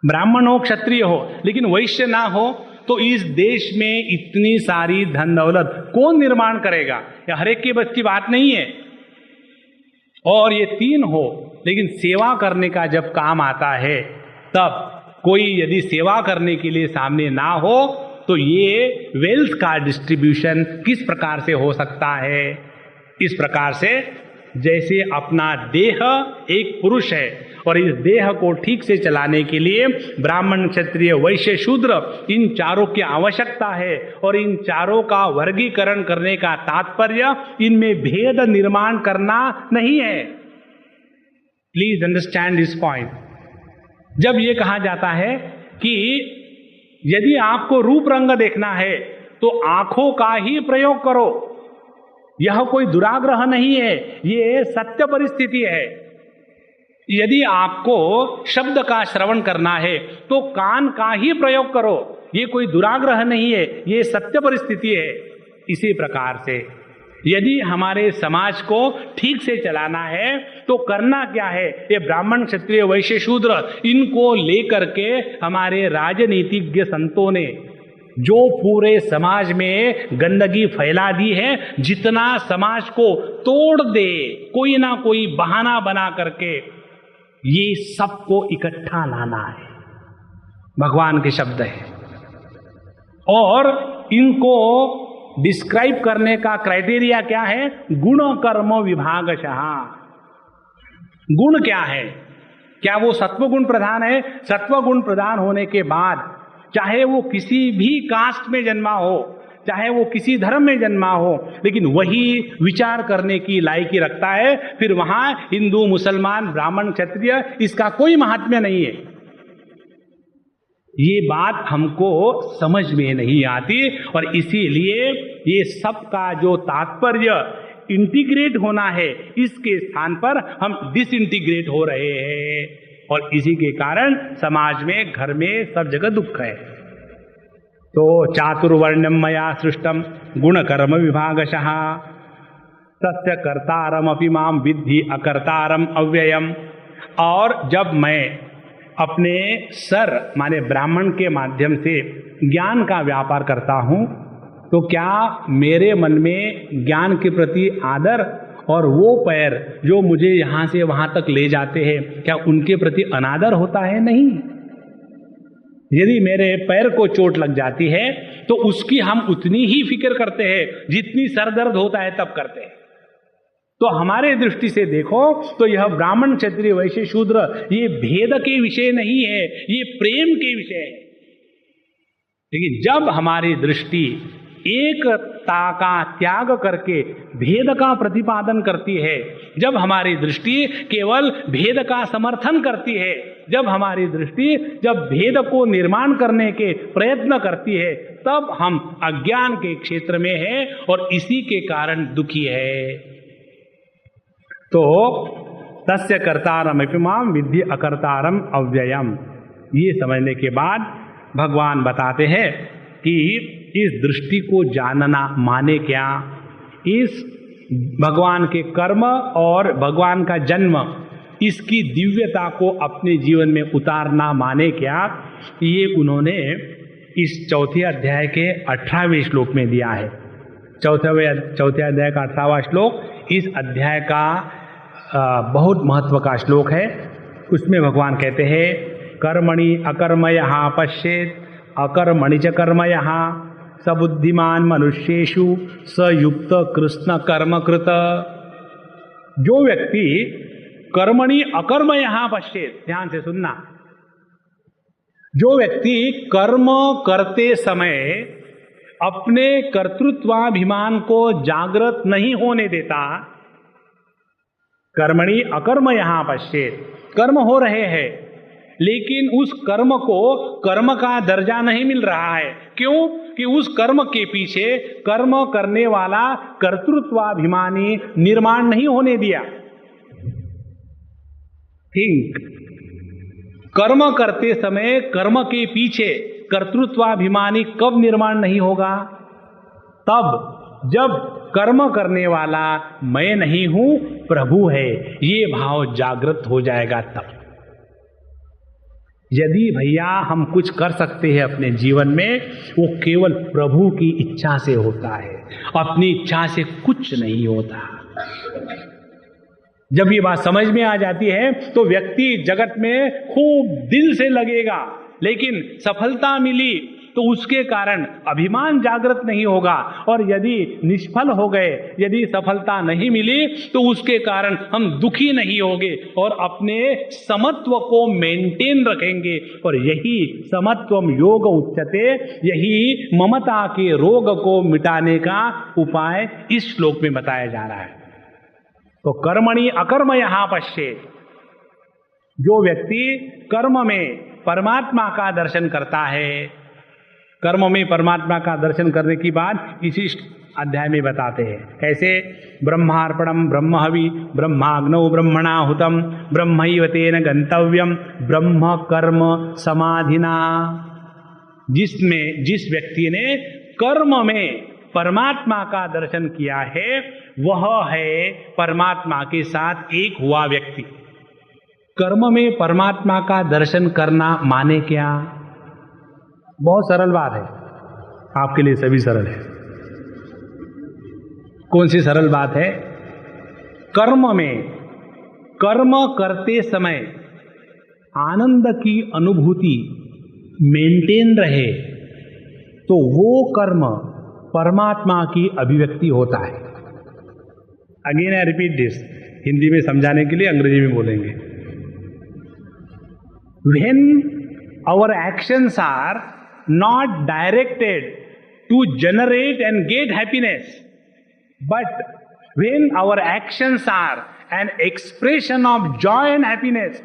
ब्राह्मण हो, क्षत्रिय हो, लेकिन वैश्य ना हो, तो इस देश में इतनी सारी धन दौलत कौन निर्माण करेगा? या हर एक के बस की बात नहीं है। और ये तीन हो, लेकिन सेवा करने का जब काम आता है, तब कोई यदि सेवा करने के लिए सामने ना हो, तो ये वेल्थ का डिस्ट्रीब्यूशन किस प्रकार से हो सकता है? इस प्रकार से जैसे अपना देह एक पुरुष है और इस देह को ठीक से चलाने के लिए ब्राह्मण, क्षत्रिय, वैश्य, शूद्र, इन चारों की आवश्यकता है। और इन चारों का वर्गीकरण करने का तात्पर्य इनमें भेद निर्माण करना नहीं है। Please understand this point. जब ये कहा जाता है कि यदि आपको रूप रंग देखना है तो आंखों का ही प्रयोग करो, यह कोई दुराग्रह नहीं है, ये सत्य परिस्थिति है। यदि आपको शब्द का श्रवण करना है तो कान का ही प्रयोग करो, ये कोई दुराग्रह नहीं है, ये सत्य परिस्थिति है। इसी प्रकार से यदि हमारे समाज को ठीक से चलाना है तो करना क्या है? ये ब्राह्मण, क्षत्रिय, वैश्य, शूद्र, इनको लेकर के हमारे राजनीतिज्ञ संतों ने जो पूरे समाज में गंदगी फैला दी है, जितना समाज को तोड़ दे कोई ना कोई बहाना बना करके, ये सबको इकट्ठा लाना है, भगवान के शब्द है। और इनको डिस्क्राइब करने का क्राइटेरिया क्या है? गुण कर्म विभागशः। गुण क्या है? क्या वो सत्वगुण प्रधान है? सत्वगुण प्रधान होने के बाद चाहे वो किसी भी कास्ट में जन्मा हो, चाहे वो किसी धर्म में जन्मा हो, लेकिन वही विचार करने की लायकी रखता है। फिर वहां हिंदू, मुसलमान, ब्राह्मण, क्षत्रिय, इसका कोई महात्म्य नहीं है। ये बात हमको समझ में नहीं आती और इसीलिए ये सब का जो तात्पर्य इंटीग्रेट होना है, इसके स्थान पर हम डिसइंटीग्रेट हो रहे हैं। और इसी के कारण समाज में, घर में, सब जगह दुख है। तो चातुर्वर्ण्यम मया सृष्टम गुण कर्म विभागशः तस्य कर्तारम अपि माम विद्धि अकर्तारम अव्ययम। और जब मैं अपने सर माने ब्राह्मण के माध्यम से ज्ञान का व्यापार करता हूं, तो क्या मेरे मन में ज्ञान के प्रति आदर और वो पैर जो मुझे यहां से वहां तक ले जाते हैं, क्या उनके प्रति अनादर होता है? नहीं। यदि मेरे पैर को चोट लग जाती है तो उसकी हम उतनी ही फिक्र करते हैं जितनी सर दर्द होता है तब करते हैं। तो हमारे दृष्टि से देखो तो यह ब्राह्मण, क्षत्रिय, वैश्य, शूद्र ये भेद के विषय नहीं है, ये प्रेम के विषय है। लेकिन जब हमारी दृष्टि एकता का त्याग करके भेद का प्रतिपादन करती है, जब हमारी दृष्टि केवल भेद का समर्थन करती है, जब हमारी दृष्टि जब भेद को निर्माण करने के प्रयत्न करती है, तब हम अज्ञान के क्षेत्र में हैं और इसी के कारण दुखी है। तो तस्य कर्तारम अपि माम विद्धि अकर्तारम अव्ययम, ये समझने के बाद भगवान बताते हैं कि इस दृष्टि को जानना माने क्या, इस भगवान के कर्म और भगवान का जन्म, इसकी दिव्यता को अपने जीवन में उतारना माने क्या, ये उन्होंने इस चौथे अध्याय के 18वें श्लोक में दिया है। चौथे अध्याय का 18वां श्लोक इस अध्याय का बहुत महत्व का श्लोक है। उसमें भगवान कहते हैं कर्मणि अकर्मयः पश्येत् अकर्मणि च कर्मयः सबुद्धिमान मनुष्येषु सयुक्त कृष्ण कर्म कृत। जो व्यक्ति कर्मणि अकर्मयः पश्येत्, ध्यान से सुनना, जो व्यक्ति कर्म करते समय अपने कर्तृत्वाभिमान को जागृत नहीं होने देता, कर्मणि अकर्मयः पश्येत्, कर्म हो रहे हैं लेकिन उस कर्म को कर्म का दर्जा नहीं मिल रहा है। क्यों? कि उस कर्म के पीछे कर्म करने वाला कर्तृत्वाभिमानी निर्माण नहीं होने दिया। थिंक, कर्म करते समय कर्म के पीछे कर्तृत्वाभिमानी कब निर्माण नहीं होगा? तब जब कर्म करने वाला मैं नहीं हूं, प्रभु है, ये भाव जागृत हो जाएगा। तब यदि भैया हम कुछ कर सकते हैं अपने जीवन में, वो केवल प्रभु की इच्छा से होता है, अपनी इच्छा से कुछ नहीं होता। जब ये बात समझ में आ जाती है तो व्यक्ति जगत में खूब दिल से लगेगा, लेकिन सफलता मिली तो उसके कारण अभिमान जागृत नहीं होगा, और यदि निष्फल हो गए, यदि सफलता नहीं मिली तो उसके कारण हम दुखी नहीं होंगे और अपने समत्व को मेंटेन रखेंगे। और यही समत्वम योग उच्यते, यही ममता के रोग को मिटाने का उपाय इस श्लोक में बताया जा रहा है। तो कर्मणि अकर्म यहां पश्येत, जो व्यक्ति कर्म में परमात्मा का दर्शन करता है, कर्म में परमात्मा का दर्शन करने की बात इसी अध्याय में बताते हैं। कैसे? ब्रह्मार्पणम ब्रह्महवि ब्रह्माग्नौ ब्रह्मणाहुतम ब्रह्मैव तेन गंतव्यम ब्रह्म कर्म समाधिना। जिस व्यक्ति ने कर्म में परमात्मा का दर्शन किया है, वह है परमात्मा के साथ एक हुआ व्यक्ति। कर्म में परमात्मा का दर्शन करना माने क्या? बहुत सरल बात है, आपके लिए सभी सरल है। कौन सी सरल बात है? कर्म में कर्म करते समय आनंद की अनुभूति मेंटेन रहे तो वो कर्म परमात्मा की अभिव्यक्ति होता है। Again I repeat this, Hindi में समझाने के लिए अंग्रेजी में बोलेंगे। When our actions are not directed to generate and get happiness, but when our actions are an expression of joy and happiness,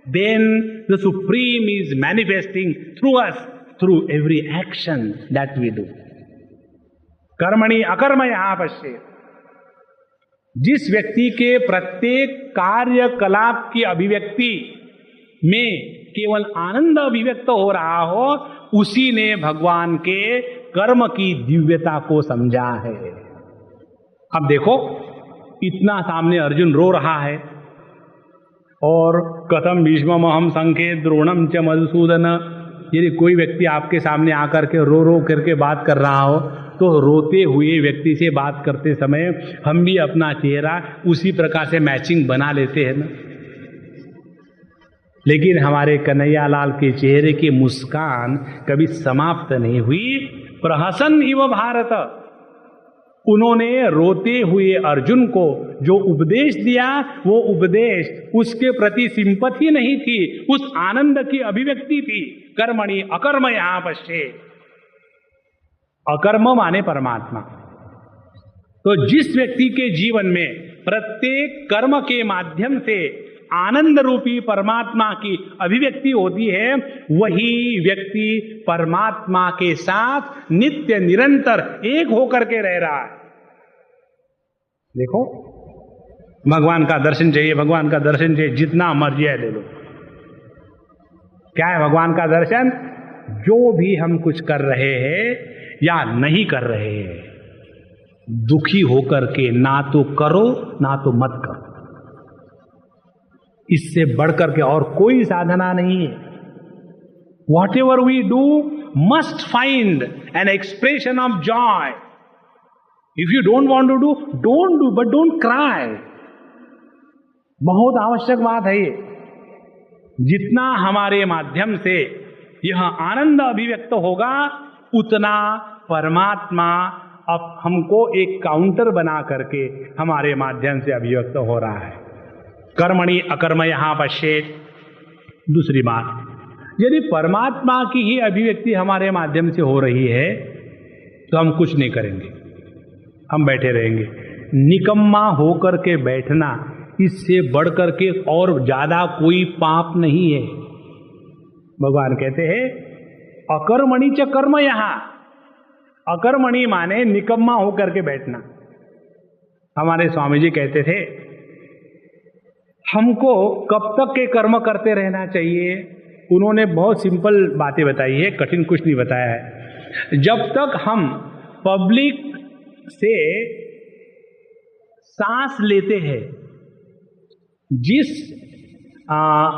then the Supreme is manifesting through us, through every action that we do. कर्मणि अकर्म यहां पश्येत, जिस व्यक्ति के प्रत्येक कार्यकलाप की अभिव्यक्ति में केवल आनंद अभिव्यक्त हो रहा हो, उसी ने भगवान के कर्म की दिव्यता को समझा है। अब देखो, इतना सामने अर्जुन रो रहा है और कथम भीष्ममहम संखे द्रोणम च मधुसूदन, यदि कोई व्यक्ति आपके सामने आकर के रो रो करके बात कर रहा हो, तो रोते हुए व्यक्ति से बात करते समय हम भी अपना चेहरा उसी प्रकार से मैचिंग बना लेते हैं ना। लेकिन हमारे कन्हैया लाल के चेहरे की मुस्कान कभी समाप्त नहीं हुई। प्रहसन इव भारत, उन्होंने रोते हुए अर्जुन को जो उपदेश दिया, वो उपदेश उसके प्रति सिंपथी नहीं थी, उस आनंद की अभिव्यक्ति थी। कर्मणि अकर्म यहां पश्येत, अकर्म माने परमात्मा। तो जिस व्यक्ति के जीवन में प्रत्येक कर्म के माध्यम से आनंद रूपी परमात्मा की अभिव्यक्ति होती है, वही व्यक्ति परमात्मा के साथ नित्य निरंतर एक होकर के रह रहा है। देखो, भगवान का दर्शन चाहिए, भगवान का दर्शन चाहिए, जितना मर्जी है ले लो। क्या है भगवान का दर्शन? जो भी हम कुछ कर रहे हैं या नहीं कर रहे हैं, दुखी होकर के ना तो करो ना तो मत करो। इससे बढ़कर के और कोई साधना नहीं है। Whatever we do must find an expression of joy. If you don't want to do, but don't cry. बहुत आवश्यक बात है ये। जितना हमारे माध्यम से यह आनंद अभिव्यक्त होगा, उतना परमात्मा अब हमको एक काउंटर बना करके हमारे माध्यम से अभिव्यक्त हो रहा है। कर्मणि अकर्म यहां पश्येत। दूसरी बात, यदि परमात्मा की ही अभिव्यक्ति हमारे माध्यम से हो रही है तो हम कुछ नहीं करेंगे, हम बैठे रहेंगे। निकम्मा होकर के बैठना, इससे बढ़कर के और ज्यादा कोई पाप नहीं है। भगवान कहते हैं अकर्मणि च कर्म यहां। अकर्मणि माने निकम्मा होकर के बैठना। हमारे स्वामी जी कहते थे हमको कब तक के कर्म करते रहना चाहिए? उन्होंने बहुत सिंपल बातें बताई है, कठिन कुछ नहीं बताया है। जब तक हम पब्लिक से सांस लेते हैं, जिस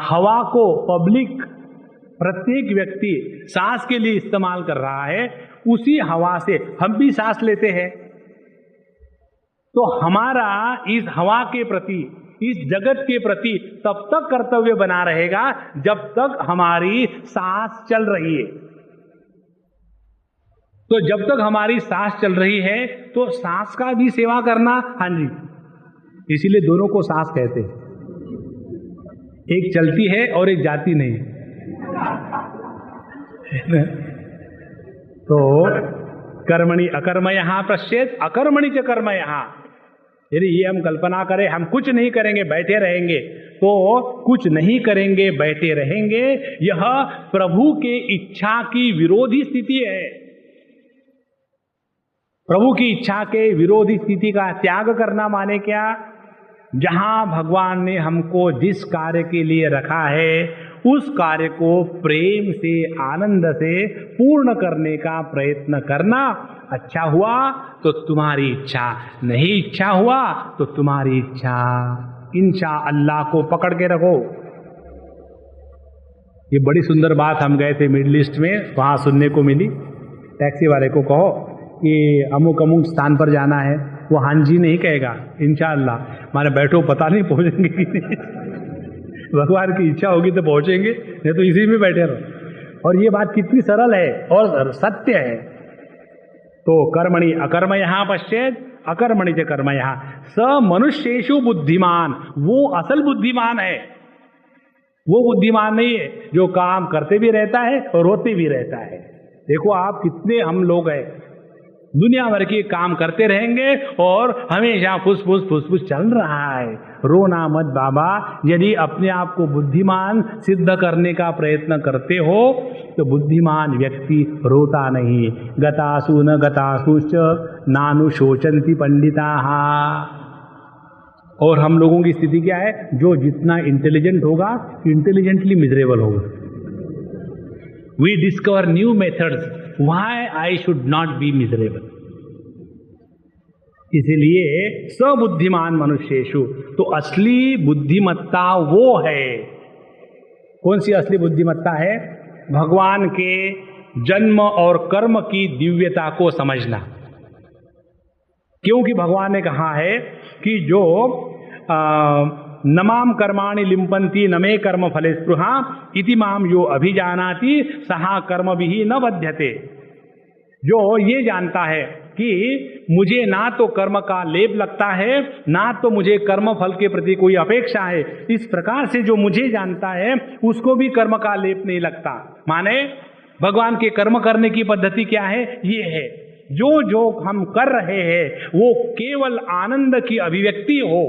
हवा को पब्लिक प्रत्येक व्यक्ति सांस के लिए इस्तेमाल कर रहा है, उसी हवा से हम भी सांस लेते हैं। तो हमारा इस हवा के प्रति, इस जगत के प्रति तब तक कर्तव्य बना रहेगा जब तक हमारी सांस चल रही है। तो जब तक हमारी सांस चल रही है तो सांस का भी सेवा करना, हाँ जी, इसीलिए दोनों को सांस कहते हैं। एक चलती है और एक जाती नहीं। तो कर्मणि अकर्मयः पश्येत् अकर्मणि च कर्मयः। यदि ये हम कल्पना करें हम कुछ नहीं करेंगे, बैठे रहेंगे, तो कुछ नहीं करेंगे, बैठे रहेंगे, यह प्रभु के इच्छा की विरोधी स्थिति है। प्रभु की इच्छा के विरोधी स्थिति का त्याग करना माने क्या? जहां भगवान ने हमको जिस कार्य के लिए रखा है उस कार्य को प्रेम से, आनंद से पूर्ण करने का प्रयत्न करना। अच्छा हुआ तो तुम्हारी इच्छा, नहीं इच्छा हुआ तो तुम्हारी इच्छा। इंशाअल्लाह को पकड़ के रखो। ये बड़ी सुंदर बात हम गए थे मिडिल ईस्ट में, वहां सुनने को मिली। टैक्सी वाले को कहो कि अमुक अमुक स्थान पर जाना है, वो हाँ जी नहीं कहेगा, इंशाअल्लाह। माने बैठो, पता नहीं पहुंचेंगे कि नहीं। भगवान की इच्छा होगी तो पहुंचेंगे, नहीं तो इसी में बैठे रहो। और ये बात कितनी सरल है और सत्य है। तो कर्मणि अकर्मयः पश्येत् अकर्मणि च कर्मयः स मनुष्येषु बुद्धिमान। वो असल बुद्धिमान है, वो बुद्धिमान नहीं है जो काम करते भी रहता है और रोते भी रहता है। देखो आप कितने हम लोग हैं, दुनिया भर के काम करते रहेंगे और हमेशा फुसफुस चल रहा है। रोना मत बाबा। यदि अपने आप को बुद्धिमान सिद्ध करने का प्रयत्न करते हो तो बुद्धिमान व्यक्ति रोता नहीं। गतासु न गतासुश्च नानुशोचन्ति पंडिताः। और हम लोगों की स्थिति क्या है? जो जितना इंटेलिजेंट होगा इंटेलिजेंटली मिजरेबल होगा। We discover new methods why I should not be miserable. इसलिए सबुद्धिमान मनुष्येषु, तो असली बुद्धिमत्ता वो है। कौन सी असली बुद्धिमत्ता है? भगवान के जन्म और कर्म की दिव्यता को समझना। क्योंकि भगवान ने कहा है कि जो नमाम कर्माणि लिम्पन्ति नमे कर्म फले स्पृहा इति माम यो अभिजानाति सहा कर्म भी न बध्यते। जो ये जानता है कि मुझे ना तो कर्म का लेप लगता है, ना तो मुझे कर्म फल के प्रति कोई अपेक्षा है, इस प्रकार से जो मुझे जानता है उसको भी कर्म का लेप नहीं लगता। माने भगवान के कर्म करने की पद्धति क्या है? ये है, जो जो हम कर रहे हैं वो केवल आनंद की अभिव्यक्ति हो।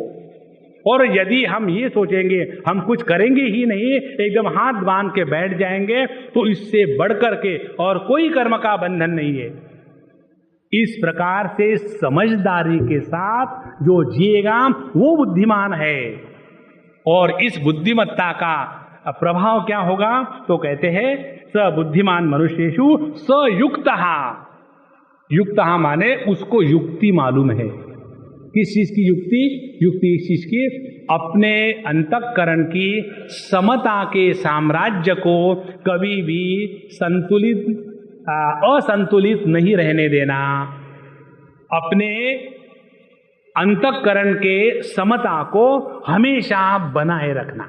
और यदि हम ये सोचेंगे हम कुछ करेंगे ही नहीं, एकदम हाथ बांध के बैठ जाएंगे, तो इससे बढ़कर के और कोई कर्म का बंधन नहीं है। इस प्रकार से समझदारी के साथ जो जिएगा वो बुद्धिमान है। और इस बुद्धिमत्ता का प्रभाव क्या होगा? तो कहते हैं स बुद्धिमान मनुष्येषु स युक्तः। युक्तः माने उसको युक्ति मालूम है। किस चीज की युक्ति? युक्ति इस चीज की, अपने अंतःकरण की समता के साम्राज्य को कभी भी असंतुलित नहीं रहने देना। अपने अंतःकरण के समता को हमेशा बनाए रखना।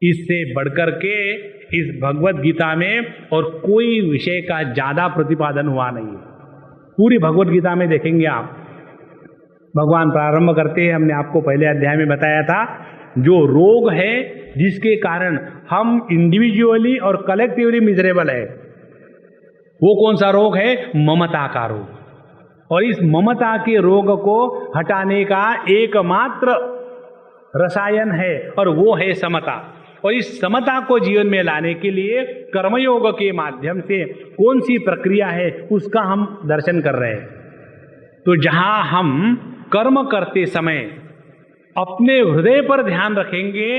इससे बढ़कर के इस भगवत गीता में और कोई विषय का ज्यादा प्रतिपादन हुआ नहीं है। पूरी भगवत गीता में देखेंगे आप, भगवान प्रारंभ करते हैं, हमने आपको पहले अध्याय में बताया था, जो रोग है जिसके कारण हम इंडिविजुअली और कलेक्टिवली मिजरेबल है, वो कौन सा रोग है? ममता का रोग। और इस ममता के रोग को हटाने का एकमात्र रसायन है और वो है समता। और इस समता को जीवन में लाने के लिए कर्मयोग के माध्यम से कौन सी प्रक्रिया है उसका हम दर्शन कर रहे हैं। तो जहां हम कर्म करते समय अपने हृदय पर ध्यान रखेंगे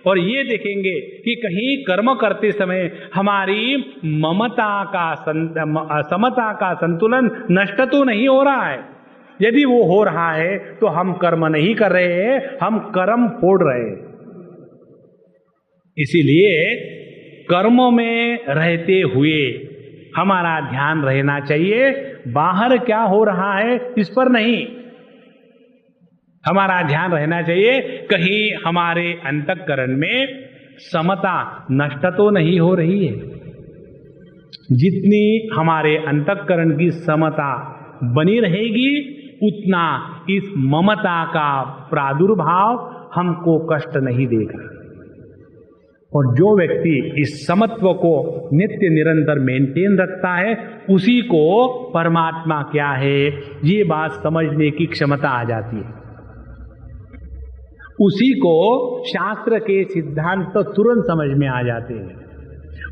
और ये देखेंगे कि कहीं कर्म करते समय हमारी समता का संतुलन नष्ट तो नहीं हो रहा है। यदि वो हो रहा है तो हम कर्म नहीं कर रहे हैं, हम कर्म फोड़ रहे हैं। इसीलिए कर्मों में रहते हुए हमारा ध्यान रहना चाहिए, बाहर क्या हो रहा है इस पर नहीं। हमारा ध्यान रहना चाहिए कहीं हमारे अंतःकरण में समता नष्ट तो नहीं हो रही है। जितनी हमारे अंतःकरण की समता बनी रहेगी उतना इस ममता का प्रादुर्भाव हमको कष्ट नहीं देगा। और जो व्यक्ति इस समत्व को नित्य निरंतर मेंटेन रखता है उसी को परमात्मा क्या है ये बात समझने की क्षमता आ जाती है। उसी को शास्त्र के सिद्धांत तो तुरंत समझ में आ जाते हैं।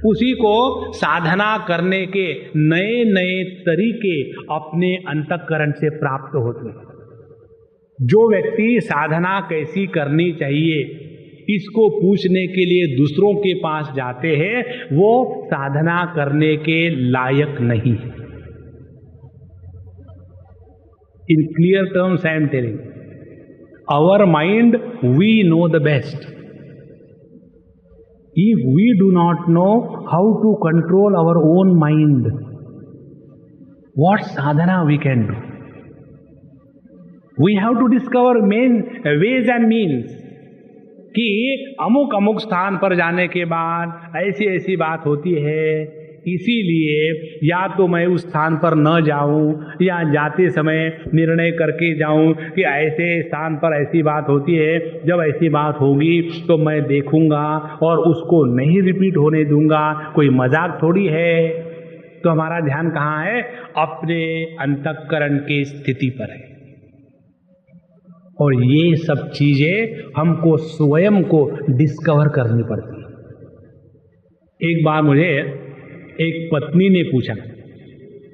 उसी को साधना करने के नए नए तरीके अपने अंतःकरण से प्राप्त होते हैं। जो व्यक्ति साधना कैसी करनी चाहिए इसको पूछने के लिए दूसरों के पास जाते हैं वो साधना करने के लायक नहीं है। In clear terms I am telling, our mind, we know the best. If we do not know how to control our own mind, what sadhana we can do? We have to discover ways and means कि अमुक अमुक स्थान पर जाने के बाद ऐसी ऐसी बात होती है, इसीलिए या तो मैं उस स्थान पर न जाऊं या जाते समय निर्णय करके जाऊं कि ऐसे स्थान पर ऐसी बात होती है, जब ऐसी बात होगी तो मैं देखूंगा और उसको नहीं रिपीट होने दूंगा। कोई मजाक थोड़ी है। तो हमारा ध्यान कहाँ है? अपने अंतःकरण की स्थिति पर है। और ये सब चीजें हमको स्वयं को डिस्कवर करनी पड़ती है। एक बार मुझे एक पत्नी ने पूछा,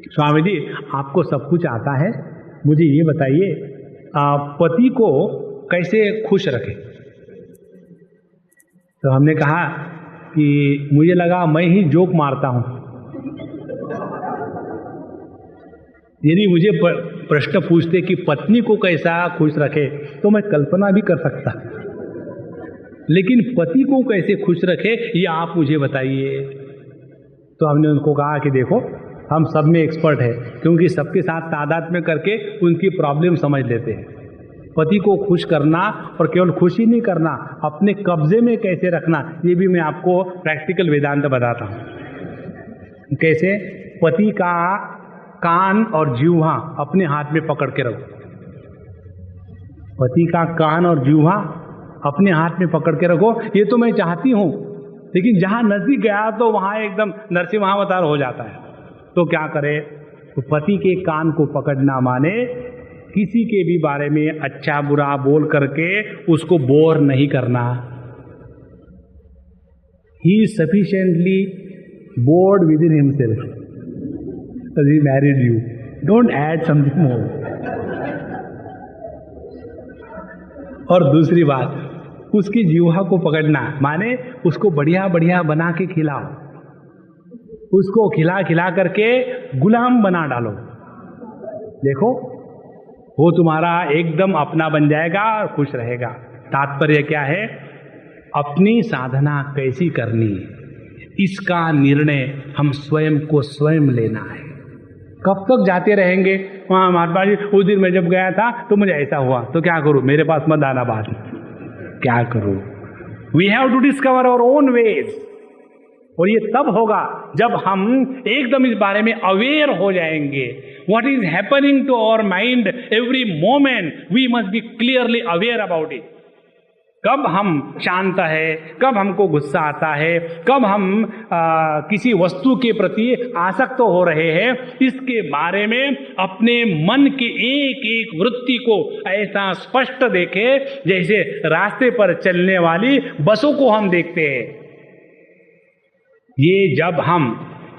स्वामी जी आपको सब कुछ आता है, मुझे ये बताइए पति को कैसे खुश रखें। तो हमने कहा कि मुझे लगा मैं ही जोक मारता हूं। यदि मुझे प्रश्न पूछते कि पत्नी को कैसा खुश रखे तो मैं कल्पना भी कर सकता, लेकिन पति को कैसे खुश रखे ये आप मुझे बताइए। तो हमने उनको कहा कि देखो हम सब में एक्सपर्ट है, क्योंकि सबके साथ तादाद में करके उनकी प्रॉब्लम समझ लेते हैं। पति को खुश करना और केवल खुश ही नहीं करना, अपने कब्जे में कैसे रखना ये भी मैं आपको प्रैक्टिकल वेदांत बताता हूँ। कैसे? पति का कान और जीह्वा अपने हाथ में पकड़ के रखो। पति का कान और जीह्वा अपने हाथ में पकड़ के रखो। ये तो मैं चाहती हूँ, लेकिन जहां नजदीक गया तो वहां एकदम नरसिम्हावतार हो जाता है। तो क्या करे? तो पति के कान को पकड़ना माने किसी के भी बारे में अच्छा बुरा बोल करके उसको बोर नहीं करना। He is sufficiently board with in himself, he married you, don't add something more. और दूसरी बात, उसकी जीवा को पकड़ना माने उसको बढ़िया बढ़िया बना के खिलाओ, उसको खिला खिला करके गुलाम बना डालो। देखो वो तुम्हारा एकदम अपना बन जाएगा और खुश रहेगा। तात्पर्य क्या है? अपनी साधना कैसी करनी इसका निर्णय हम स्वयं को स्वयं लेना है। कब तक जाते रहेंगे वहाँ महात्मा जी उस दिन मैं जब गया था तो मुझे ऐसा हुआ, तो क्या करूं? मेरे पास मत आना बात, क्या करूं? We have to discover our own ways. और ये तब होगा जब हम एकदम इस बारे में अवेयर हो जाएंगे। What is happening to our mind every moment, we must be clearly aware about it. कब हम शांत है, कब हमको गुस्सा आता है, कब हम किसी वस्तु के प्रति आसक्त हो रहे हैं, इसके बारे में अपने मन के एक एक वृत्ति को ऐसा स्पष्ट देखे जैसे रास्ते पर चलने वाली बसों को हम देखते हैं। ये जब हम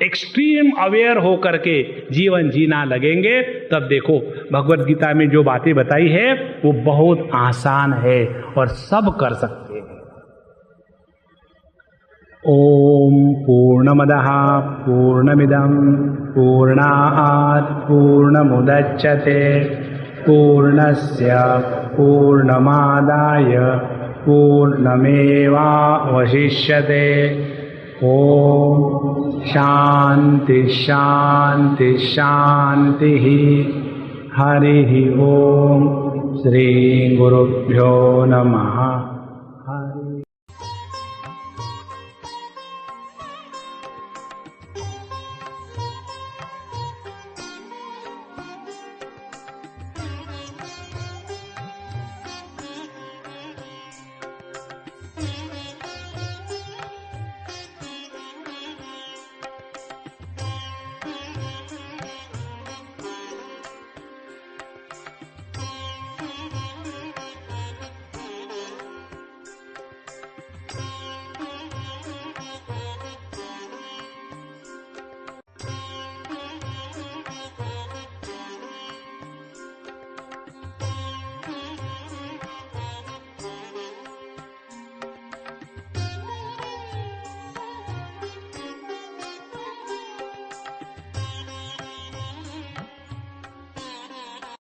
एक्सट्रीम अवेयर होकर के जीवन जीना लगेंगे, तब देखो भगवत गीता में जो बातें बताई है वो बहुत आसान है और सब कर सकते हैं। ओम पूर्णमदः पूर्णमिदं पूर्णात् पूर्णमुदच्यते पूर्णस्य पूर्णमादाय पूर्णमेवावशिष्यते। ओम शांति शांति शांति। हरि ओम। श्री गुरुभ्यो नमः।